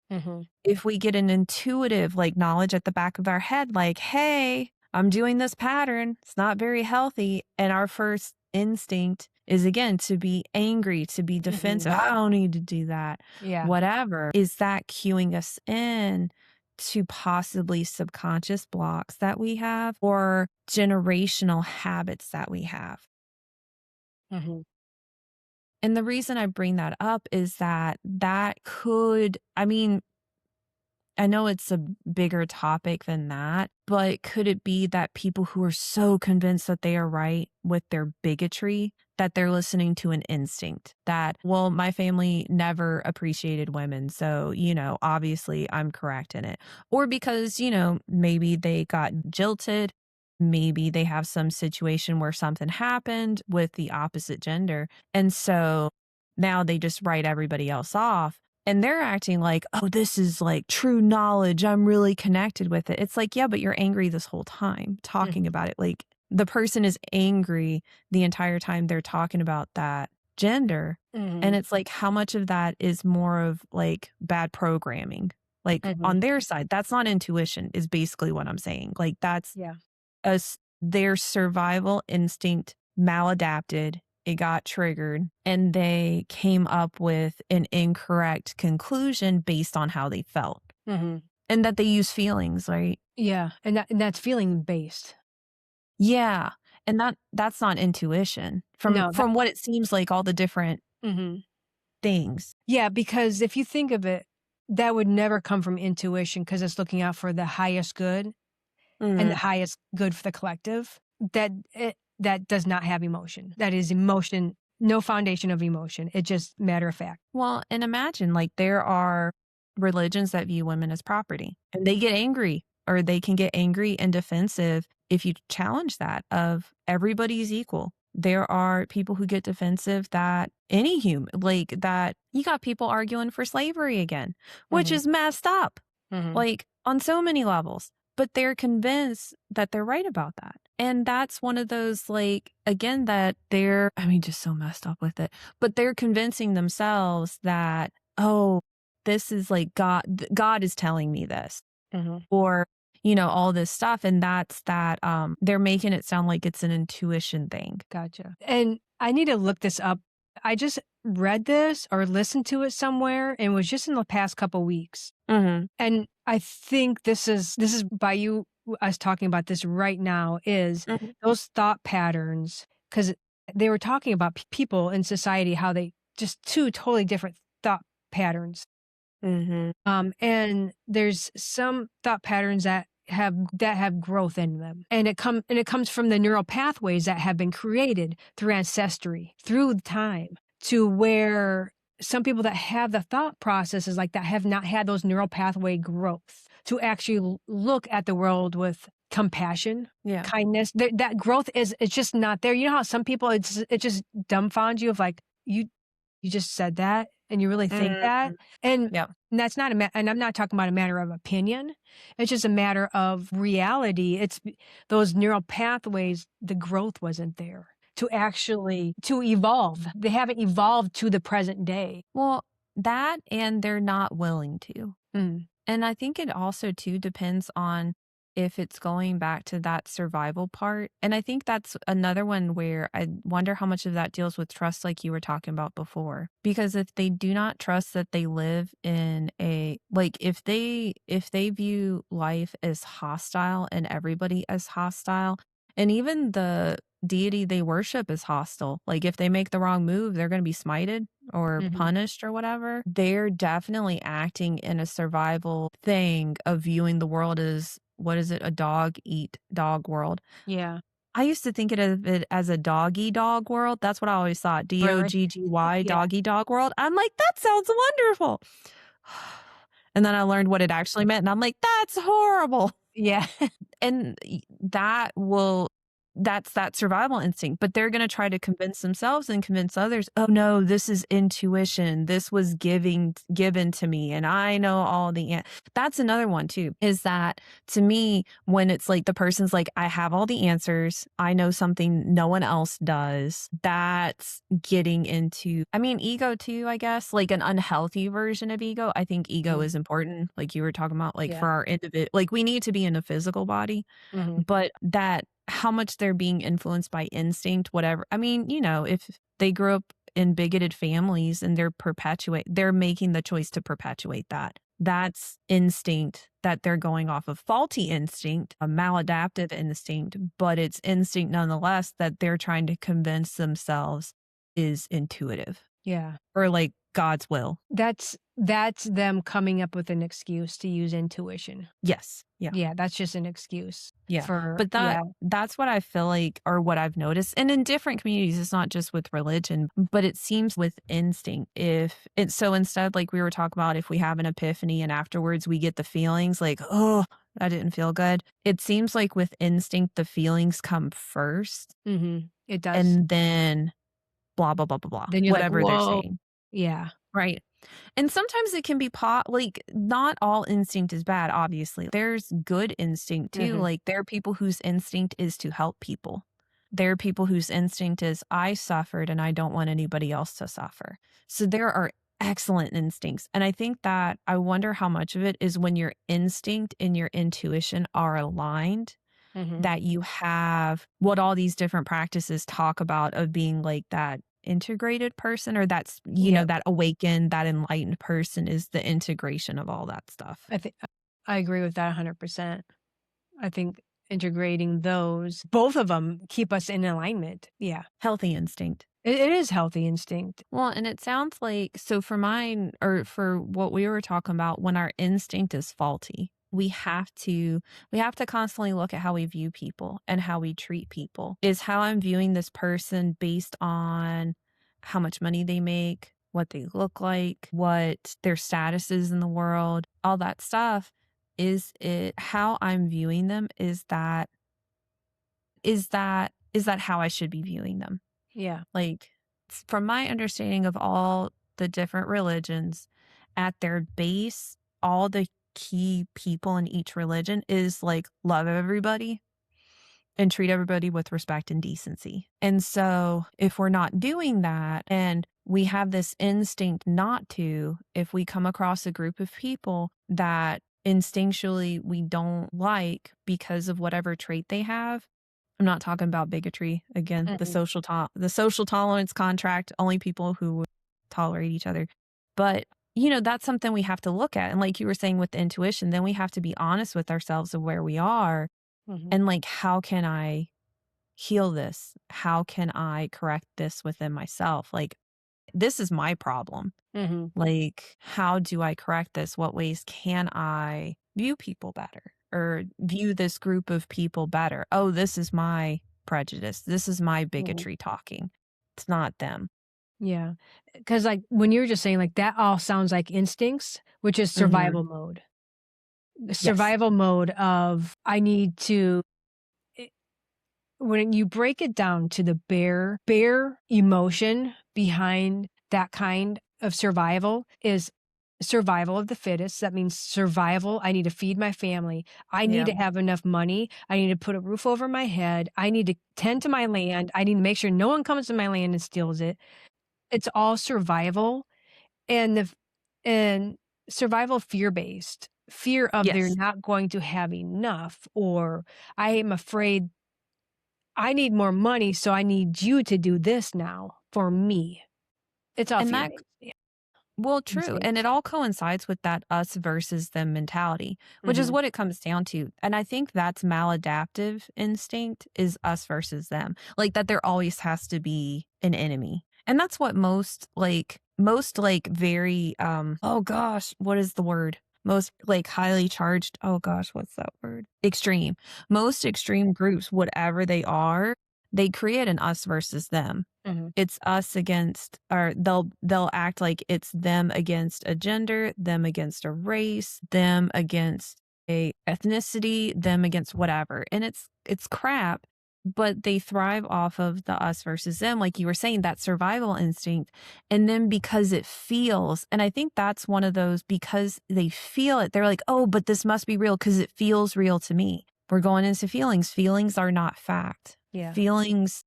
If we get an intuitive like knowledge at the back of our head, like, hey, I'm doing this pattern, it's not very healthy, and our first instinct is again to be angry, to be defensive. I don't need to do that. Yeah. Whatever. Is that cueing us in to possibly subconscious blocks that we have or generational habits that we have? Mm-hmm. And the reason I bring that up is that that could, I mean, I know it's a bigger topic than that, but could it be that people who are so convinced that they are right with their bigotry, that they're listening to an instinct that, well, my family never appreciated women. So, obviously I'm correct in it. Or because, maybe they got jilted. Maybe they have some situation where something happened with the opposite gender. And so now they just write everybody else off. And they're acting like, oh, this is like true knowledge. I'm really connected with it. It's like, yeah, but you're angry this whole time talking about it. Like the person is angry the entire time they're talking about that gender. And it's like, how much of that is more of like bad programming? Like on their side, that's not intuition, is basically what I'm saying. Like that's their survival instinct maladapted. It got triggered and they came up with an incorrect conclusion based on how they felt. And that they use feelings, right? Yeah. And that's feeling based. Yeah. And that's not intuition from what it seems like, all the different things. Yeah, because if you think of it, that would never come from intuition because it's looking out for the highest good and the highest good for the collective. That does not have emotion. That is emotion, no foundation of emotion. It's just matter of fact. Well, and imagine like there are religions that view women as property and they get angry, or they can get angry and defensive if you challenge that of everybody's equal. There are people who get defensive that any human, like that you got people arguing for slavery again, which is messed up, like on so many levels, but they're convinced that they're right about that. And that's one of those, like, again, that they're, just so messed up with it, but they're convincing themselves that, oh, this is like God is telling me this, or, all this stuff. And that's that, they're making it sound like it's an intuition thing. Gotcha. And I need to look this up. I just read this or listened to it somewhere and it was just in the past couple weeks. And I think this is by you, us talking about this right now, is those thought patterns, because they were talking about people in society, how they just two totally different thought patterns. And there's some thought patterns that have growth in them, and it comes from the neural pathways that have been created through ancestry, through time, to where some people that have the thought processes like that have not had those neural pathway growth to actually look at the world with compassion, kindness. That growth it's just not there. You know how some people it just dumbfounds you of like, you just said that and you really think that? And that's not and I'm not talking about a matter of opinion. It's just a matter of reality. It's those neural pathways, the growth wasn't there to evolve. They haven't evolved to the present day. Well, that, and they're not willing to. And I think it also too depends on if it's going back to that survival part. And I think that's another one where I wonder how much of that deals with trust, like you were talking about before. Because if they do not trust that they live in if they view life as hostile and everybody as hostile, and even the deity they worship is hostile. Like if they make the wrong move, they're going to be smited or punished or whatever. They're definitely acting in a survival thing of viewing the world as, what is it? A dog eat dog world. Yeah. I used to think of it as a doggy dog world. That's what I always thought. DOGGY, doggy dog world. I'm like, that sounds wonderful. And then I learned what it actually meant. And I'm like, that's horrible. Yeah. And that's that survival instinct, but they're going to try to convince themselves and convince others, oh no, this is intuition. This was given to me. And I know all that's another one too, is that to me, when it's like the person's like, I have all the answers. I know something no one else does. That's getting into, ego too, I guess, like an unhealthy version of ego. I think ego is important. Like you were talking about, like for our individual, like we need to be in a physical body, but that how much they're being influenced by instinct, whatever. I mean, if they grew up in bigoted families and they're making the choice to perpetuate that. That's instinct that they're going off of, faulty instinct, a maladaptive instinct, but it's instinct nonetheless that they're trying to convince themselves is intuitive. Yeah. Or like God's will. That's them coming up with an excuse to use intuition. Yes. Yeah. Yeah, that's just an excuse. Yeah. But that's what I feel like, or what I've noticed. And in different communities, it's not just with religion, but it seems with instinct. So instead, like we were talking about, if we have an epiphany and afterwards we get the feelings like, oh, that didn't feel good. It seems like with instinct, the feelings come first. It does. And then blah, blah, blah, blah, blah. Then you're whatever like, they're whoa. saying. Yeah. Right. And sometimes it can be like not all instinct is bad, obviously. There's good instinct too. Like there are people whose instinct is to help people. There are people whose instinct is I suffered and I don't want anybody else to suffer. So there are excellent instincts. And I think that I wonder how much of it is when your instinct and your intuition are aligned, that you have what all these different practices talk about of being like that integrated person, or that's, know, that awakened, that enlightened person is the integration of all that stuff. I agree with that 100%. I think integrating those, both of them keep us in alignment. Yeah. Healthy instinct. It is healthy instinct. Well, and it sounds like, so for mine, or for what we were talking about, when our instinct is faulty, we have to constantly look at how we view people and how we treat people. Is how I'm viewing this person based on how much money they make, what they look like, what their status is in the world, all that stuff. Is it how I'm viewing them? Is that how I should be viewing them? Yeah. Like, from my understanding of all the different religions, at their base, all the key people in each religion is like love everybody and treat everybody with respect and decency. And so if we're not doing that, and we have this instinct not to, if we come across a group of people that instinctually we don't like because of whatever trait they have, I'm not talking about bigotry again, the social tolerance contract, only people who tolerate each other. But that's something we have to look at. And like you were saying with the intuition, then we have to be honest with ourselves of where we are. And like, how can I heal this? How can I correct this within myself? Like, this is my problem. Like, how do I correct this? What ways can I view people better, or view this group of people better? Oh, this is my prejudice. This is my bigotry talking. It's not them. Yeah. Because like when you were just saying, like, that all sounds like instincts, which is survival mode. Survival mode of I need to, when you break it down to the bare emotion behind that kind of survival is survival of the fittest. That means survival. I need to feed my family. I need to have enough money. I need to put a roof over my head. I need to tend to my land. I need to make sure no one comes to my land and steals it. It's all survival, and survival fear-based. Fear of they're not going to have enough, or I am afraid I need more money, so I need you to do this now for me. It's all fear-based. Well, true. And it all coincides with that us versus them mentality, which is what it comes down to. And I think that's maladaptive instinct, is us versus them. Like that there always has to be an enemy. And that's what most very, oh gosh, what is the word? Most like highly charged, oh gosh, what's that word? Extreme. Most extreme groups, whatever they are, they create an us versus them. It's us against, or they'll act like it's them against a gender, them against a race, them against a ethnicity, them against whatever. And it's crap, but they thrive off of the us versus them, like you were saying, that survival instinct. And then because it feels, and I think that's one of those, because they feel it, they're like, oh, but this must be real because it feels real to me. We're going into feelings. Feelings are not fact. Yeah. Feelings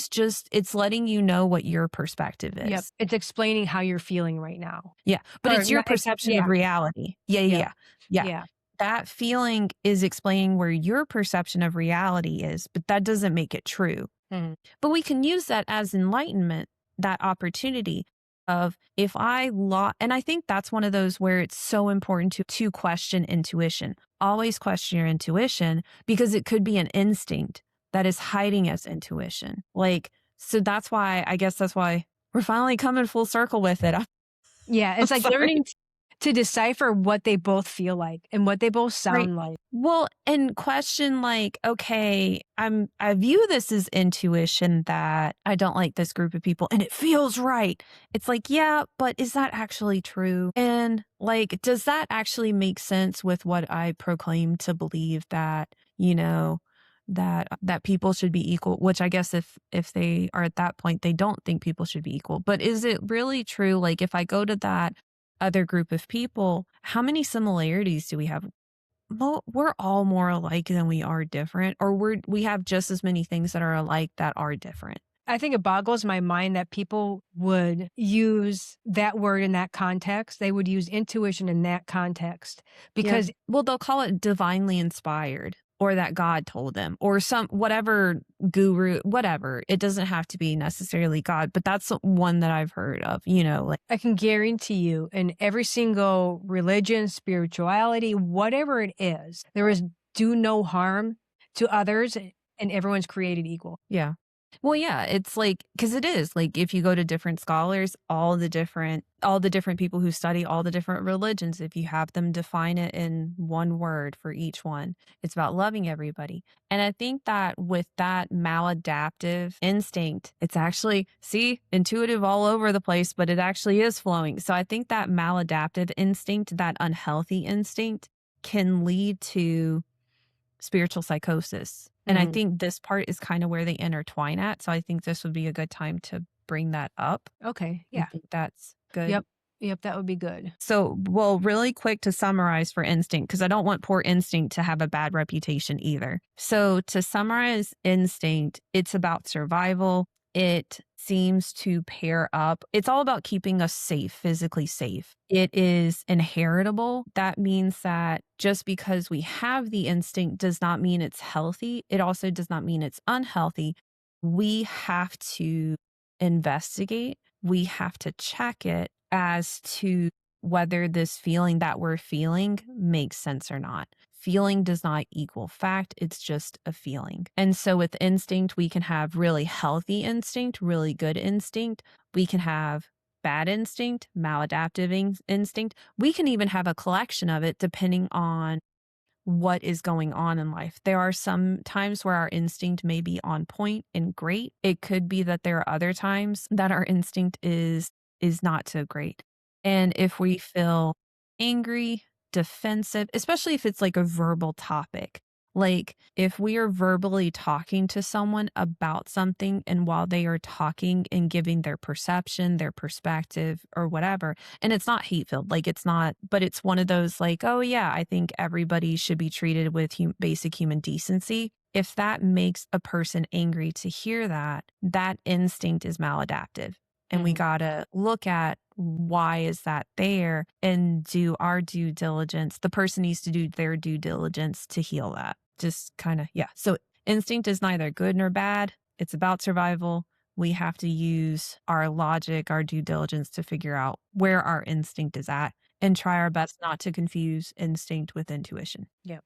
just, it's letting you know what your perspective is. Yep. It's explaining how you're feeling right now. Yeah. But it's your perception of reality. Yeah. that feeling is explaining where your perception of reality is, but that doesn't make it true. Mhm. But we can use that as enlightenment, that opportunity of if and I think that's one of those where it's so important to question intuition. Always question your intuition because it could be an instinct that is hiding as intuition. Like, so I guess that's why we're finally coming full circle with it. Yeah, I'm it's like sorry. learning to decipher what they both feel like and what they both Right. sound like. Well, and question like, okay, I view this as intuition that I don't like this group of people and it feels right. It's like, yeah, but is that actually true? And like, does that actually make sense with what I proclaim to believe that, that people should be equal, which I guess if they are at that point, they don't think people should be equal. But is it really true? Like if I go to that other group of people, how many similarities do we have? Well, we're all more alike than we are different, or we have just as many things that are alike that are different. I think it boggles my mind that people would use that word in that context. They would use intuition in that context Yeah. because Well, they'll call it divinely inspired or that God told them or some whatever guru, whatever. It doesn't have to be necessarily God, but that's one that I've heard of, like I can guarantee you in every single religion, spirituality, whatever it is, there is do no harm to others and everyone's created equal. yeah. Well, yeah, it's like because it is like if you go to different scholars, all the different people who study all the different religions, if you have them define it in one word for each one, it's about loving everybody. And I think that with that maladaptive instinct, it's actually intuitive all over the place, but it actually is flowing. So I think that maladaptive instinct, that unhealthy instinct, can lead to spiritual psychosis. And I Mhm. think this part is kind of where they intertwine at. So I think this would be a good time to bring that up. Okay. You Yeah. think that's good? Yep. Yep. That would be good. So, well, really quick to summarize for instinct, because I don't want poor instinct to have a bad reputation either. So, to summarize instinct, it's about survival. It seems to pair up. It's all about keeping us safe, physically safe. It is inheritable. That means that just because we have the instinct does not mean it's healthy. It also does not mean it's unhealthy. We have to investigate, we have to check it as to whether this feeling that we're feeling makes sense or not. Feeling does not equal fact, it's just a feeling. And so with instinct, we can have really healthy instinct, really good instinct. We can have bad instinct, maladaptive instinct. We can even have a collection of it depending on what is going on in life. There are some times where our instinct may be on point and great. It could be that there are other times that our instinct is not so great. And if we feel angry, defensive, especially if it's like a verbal topic, like if we are verbally talking to someone about something and while they are talking and giving their perception, their perspective or whatever, and it's not hate filled, like it's not, but it's one of those like, oh yeah, I think everybody should be treated with basic human decency. If that makes a person angry to hear that, that instinct is maladaptive. And we Mhm. got to look at why is that there and do our due diligence. The person needs to do their due diligence to heal that. Just kind of, yeah. So instinct is neither good nor bad. It's about survival. We have to use our logic, our due diligence to figure out where our instinct is at and try our best not to confuse instinct with intuition. Yep.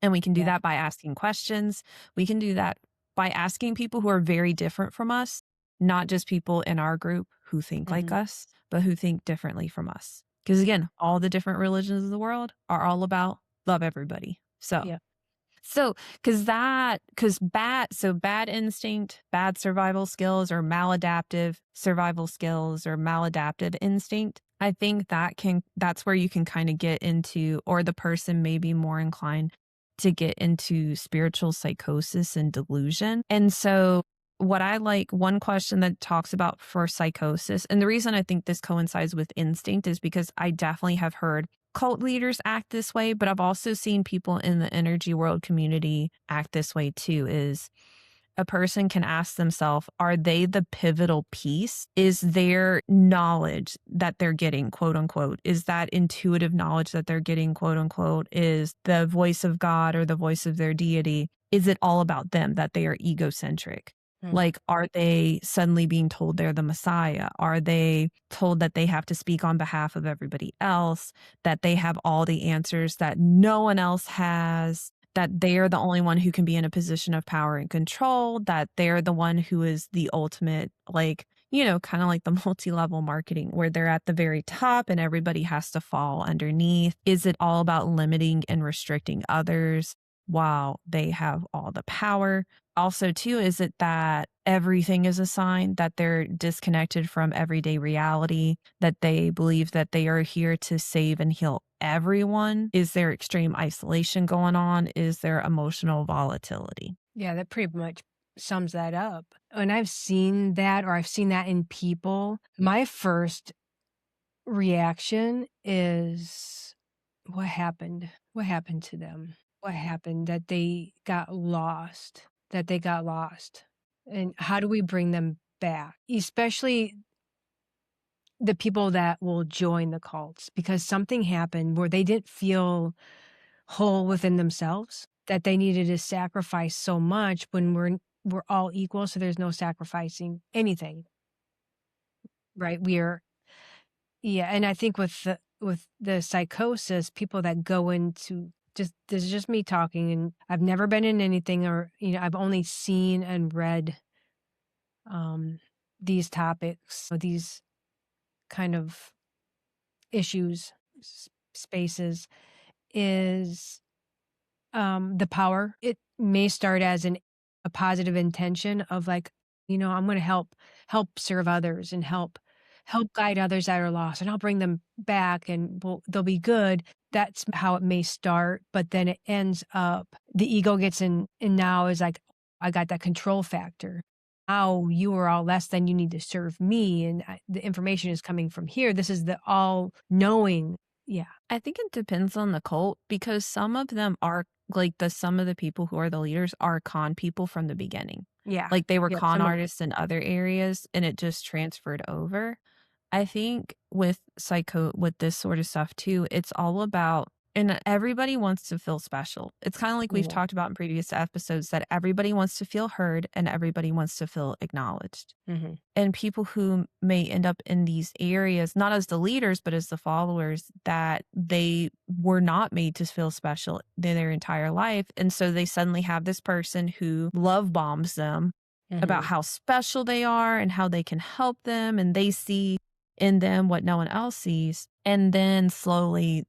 And we can do Yeah. that by asking questions. We can do that by asking people who are very different from us, not just people in our group who think like Mhm. us, but who think differently from us. Because again, all the different religions of the world are all about love everybody. Yeah. Bad instinct, bad survival skills, or maladaptive survival skills, or maladaptive instinct. I think that's where you can kind of get into, or the person may be more inclined to get into spiritual psychosis and delusion. And so what I like, one question that talks about for psychosis, and the reason I think this coincides with instinct is because I definitely have heard cult leaders act this way, but I've also seen people in the energy world community act this way too, is a person can ask themselves, are they the pivotal piece? Is their knowledge that they're getting, quote unquote, is that intuitive knowledge that they're getting, quote unquote, is the voice of God or the voice of their deity? Is it all about them, that they are egocentric? Like, are they suddenly being told they're the Messiah? Are they told that they have to speak on behalf of everybody else, that they have all the answers that no one else has, that they're the only one who can be in a position of power and control, that they're the one who is the ultimate, like, kind of like the multi-level marketing where they're at the very top and everybody has to fall underneath? Is it all about limiting and restricting others while they have all the power? Also, too, is it that everything is a sign that they're disconnected from everyday reality, that they believe that they are here to save and heal everyone? Is there extreme isolation going on? Is there emotional volatility? Yeah, that pretty much sums that up. When I've seen that, or I've seen that in people, my first reaction is, what happened? What happened to them? What happened that they got lost? That they got lost? And how do we bring them back? Especially the people that will join the cults, because something happened where they didn't feel whole within themselves, that they needed to sacrifice so much when we're all equal, so there's no sacrificing anything, right? Yeah, and I think with the psychosis, people that go into, just, this is just me talking, and I've never been in anything, or I've only seen and read these topics, or these kind of issues, spaces, is the power. It may start as a positive intention of, like, I'm going to help serve others and help guide others that are lost, and I'll bring them back, and they'll be good. That's how it may start, but then it ends up, the ego gets in, and now is like, I got that control factor. Now you are all less than, you need to serve me, and the information is coming from here. This is the all knowing. Yeah. I think it depends on the cult because some of them are like some of the people who are the leaders are con people from the beginning. Yeah. Like they were Yep. con artists in other areas and it just transferred over. I think with this sort of stuff too, it's all about, and everybody wants to feel special. It's kind of like we've Yeah. talked about in previous episodes that everybody wants to feel heard and everybody wants to feel acknowledged. Mm-hmm. And people who may end up in these areas, not as the leaders, but as the followers, that they were not made to feel special their entire life. And so they suddenly have this person who love bombs them about how special they are and how they can help them. And they see in them what no one else sees. And then slowly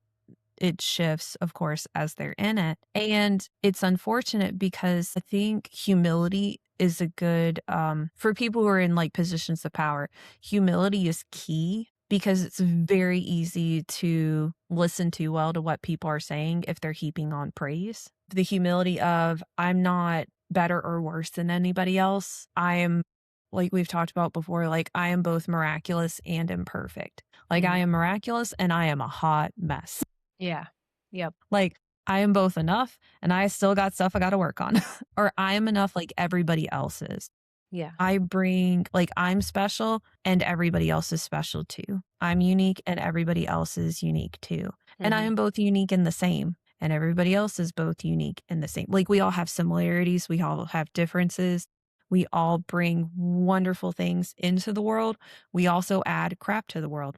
it shifts, of course, as they're in it. And it's unfortunate because I think humility is a good, for people who are in like positions of power, humility is key because it's very easy to listen too well to what people are saying if they're heaping on praise. The humility of, I'm not better or worse than anybody else. I am, like we've talked about before, like I am both miraculous and imperfect. Like I am miraculous and I am a hot mess. Yeah. Yep. Like, I am both enough and I still got stuff I gotta work on. Or I am enough like everybody else is. Yeah. I'm special and everybody else is special too. I'm unique and everybody else is unique too. And I am both unique and the same. And everybody else is both unique and the same. Like we all have similarities. We all have differences. We all bring wonderful things into the world. We also add crap to the world.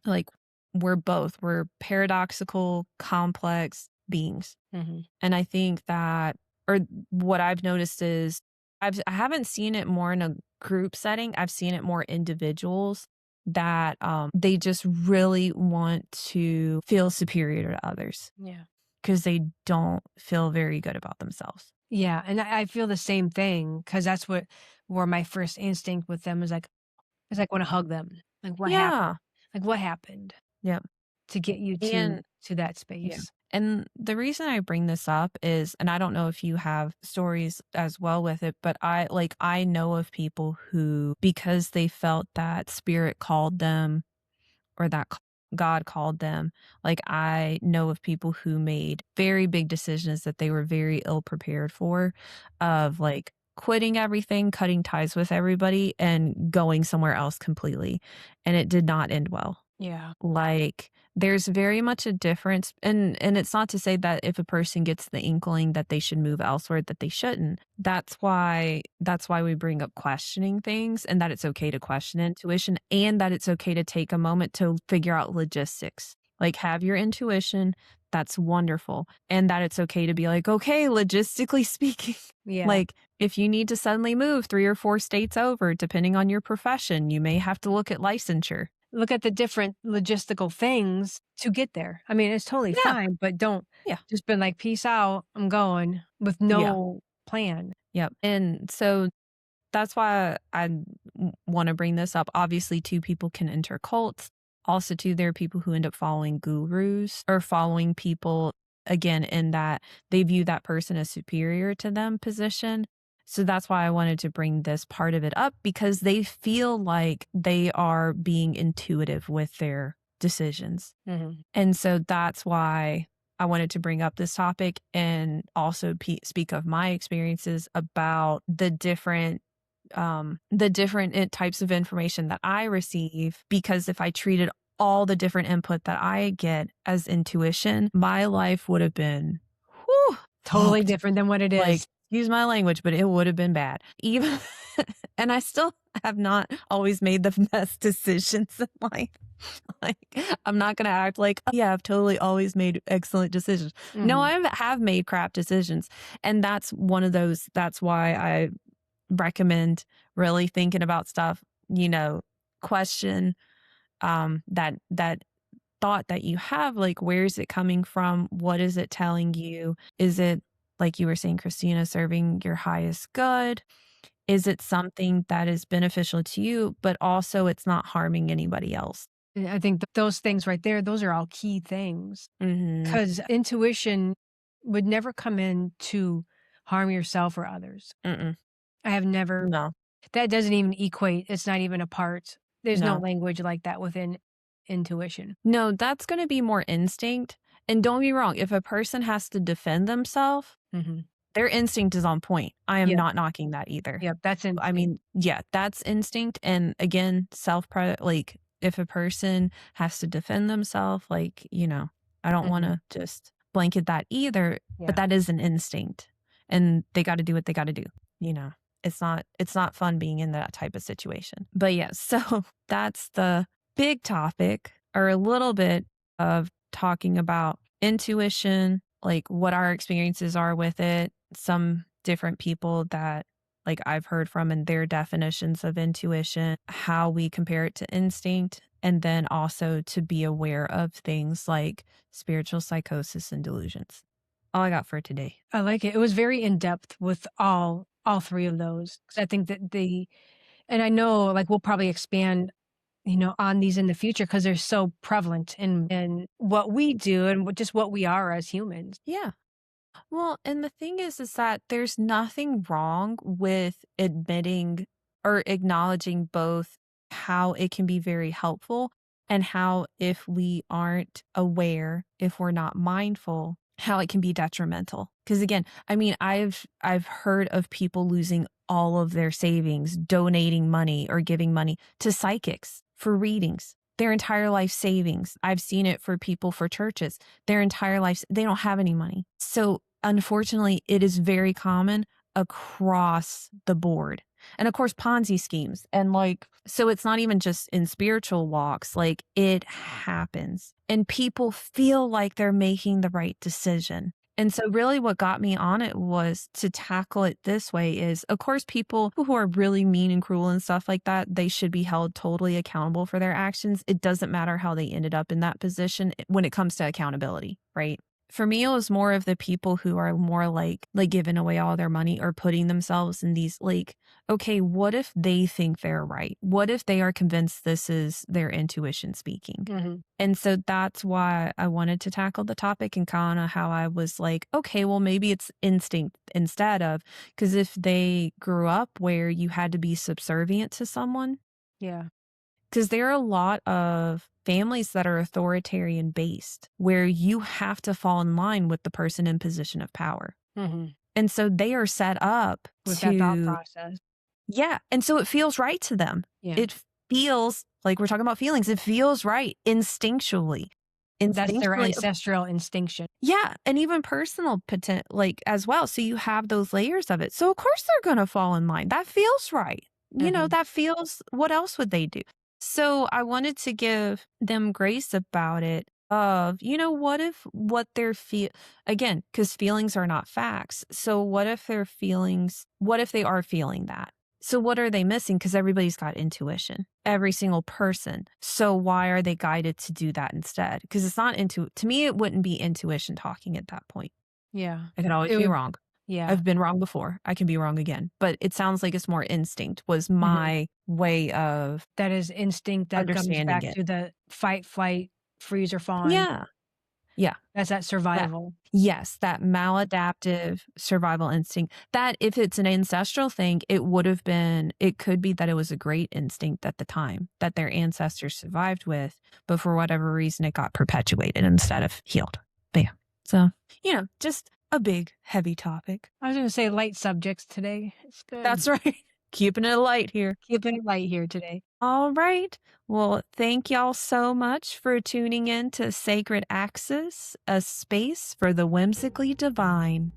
Like we're paradoxical, complex beings. And I think that, or what I've noticed is I haven't seen it more in a group setting. I've seen it more individuals that they just really want to feel superior to others. Yeah. Because they don't feel very good about themselves. Yeah. And I feel the same thing, because that's where my first instinct with them is like, want to hug them. Like, what happened? Like, what happened? Yep. To get you to that space. Yeah. And the reason I bring this up is, and I don't know if you have stories as well with it, but I know of people who, because they felt that spirit called them or that God called them, like I know of people who made very big decisions that they were very ill prepared for, of like quitting everything, cutting ties with everybody, and going somewhere else completely. And it did not end well. Yeah. Like, there's very much a difference, and it's not to say that if a person gets the inkling that they should move elsewhere, that they shouldn't. That's why we bring up questioning things, and that it's okay to question intuition, and that it's okay to take a moment to figure out logistics. Like, have your intuition, that's wonderful, and that it's okay to be like, "Okay, logistically speaking," Yeah. like, if you need to suddenly move 3 or 4 states over, depending on your profession, you may have to look at licensure. Look at the different logistical things to get there. I mean, it's totally Yeah, fine, but don't yeah, just been like, "Peace out, I'm going," with yeah, no plan. yep, and so that's why I wanna bring this up. Obviously, too, people can enter cults. Also, too, there are people who end up following gurus or following people, again, in that they view that person as superior to them position. So that's why I wanted to bring this part of it up because they feel like they are being intuitive with their decisions. Mhm. And so that's why I wanted to bring up this topic and also speak of my experiences about the different types of information that I receive. Because if I treated all the different input that I get as intuition, my life would have been whew, Totally fucked. different than what it Like, is. excuse my language, but it would have been bad. Even, and I still have not always made the best decisions in life. Like, I'm not gonna act like, "Oh, yeah, I've totally always made excellent decisions." No, Mhm. I have made crap decisions, and that's one of those that's why I recommend really thinking about stuff, question, that thought that you have, like, where is it coming from? What is it telling you? Is it, like you were saying, Christina, serving your highest good? Is it something that is beneficial to you, but also it's not harming anybody else? I think those things right there, those are all key things. Mhm. 'Cause intuition would never come in to harm yourself or others. Mm-mm. I have never No, that doesn't even equate, it's not even a part. There's no no. language like that within intuition. No, that's gonna be more instinct, and don't get me wrong, if a person has to defend themselves, Mhm. their instinct is on point. I am Yep, not knocking that either. yep, that's I instinct. mean, yeah, that's instinct, and again, like, if a person has to defend themselves, like, I don't Mhm. wanna just blanket that either, but Yeah. that is an instinct, and they gotta do what they gotta do, you know? It's not fun being in that type of situation. But, yeah, so that's the big topic, or a little bit of talking about intuition, like, what our experiences are with it, some different people that like I've heard from and their definitions of intuition, how we compare it to instinct, and then also to be aware of things like spiritual psychosis and delusions. All I got for today. I like it. It was very in-depth with all 3 of those. 'Cause I think that and I know, like, we'll probably expand, on these in the future because 'cause they're so prevalent in what we do and just what we are as humans. Yeah. Well, and the thing is that there's nothing wrong with admitting or acknowledging both how it can be very helpful and how, if we aren't aware, if we're not mindful, how it can be detrimental. Because again, I mean, I've heard of people losing all of their savings, donating money or giving money to psychics for readings. Their entire life savings. I've seen it for people for churches. Their entire lives, they don't have any money. So unfortunately, it is very common across the board. And of course, Ponzi schemes. And like, so it's not even just in spiritual walks, like it happens. And people feel like they're making the right decision. And so, really, what got me on it was to tackle it this way is, of course, people who are really mean and cruel and stuff like that, they should be held totally accountable for their actions. It doesn't matter how they ended up in that position when it comes to accountability, right? For me, it was more of the people who are more like giving away all their money or putting themselves in these like, okay, what if they think they're right? What if they are convinced this is their intuition speaking? Mhm. And so that's why I wanted to tackle the topic and kind of how I was like, okay, well, maybe it's instinct instead of, because if they grew up where you had to be subservient to someone, Yeah. because there are a lot of families that are authoritarian based where you have to fall in line with the person in position of power. Mhm. And so they are set up with that thought to, process. yeah. And so it feels right to them. Yeah. It feels like we're talking about feelings. It feels right instinctually. That's their ancestral instinction. Yeah. And even personal like as well. So you have those layers of it. So of course they're going to fall in line. That feels right. You know, that feels, what else would they do? So I wanted to give them grace about it of, you know, what if what they're again, because feelings are not facts. So what if their feelings, what if they are feeling that? So what are they missing? Because everybody's got intuition, every single person. So why are they guided to do that instead? Because it's not to me, it wouldn't be intuition talking at that point. Yeah. I can always be wrong. Yeah. I've been wrong before. I can be wrong again. But it sounds like it's more instinct was my way of that is instinct that comes back to the fight, flight, freeze or fawn. Yeah. Yeah. That's that survival. Yes, that maladaptive survival instinct. That if it's an ancestral thing, it would have been, it could be that it was a great instinct at the time that their ancestors survived with, but for whatever reason, it got perpetuated instead of healed. But yeah. So, you know, just a big, heavy topic. I was going to say light subjects today. It's good. That's right. Keeping it light here. Keeping it light here today. All right. Well, thank y'all so much for tuning in to Sacred Axis, a space for the whimsically divine.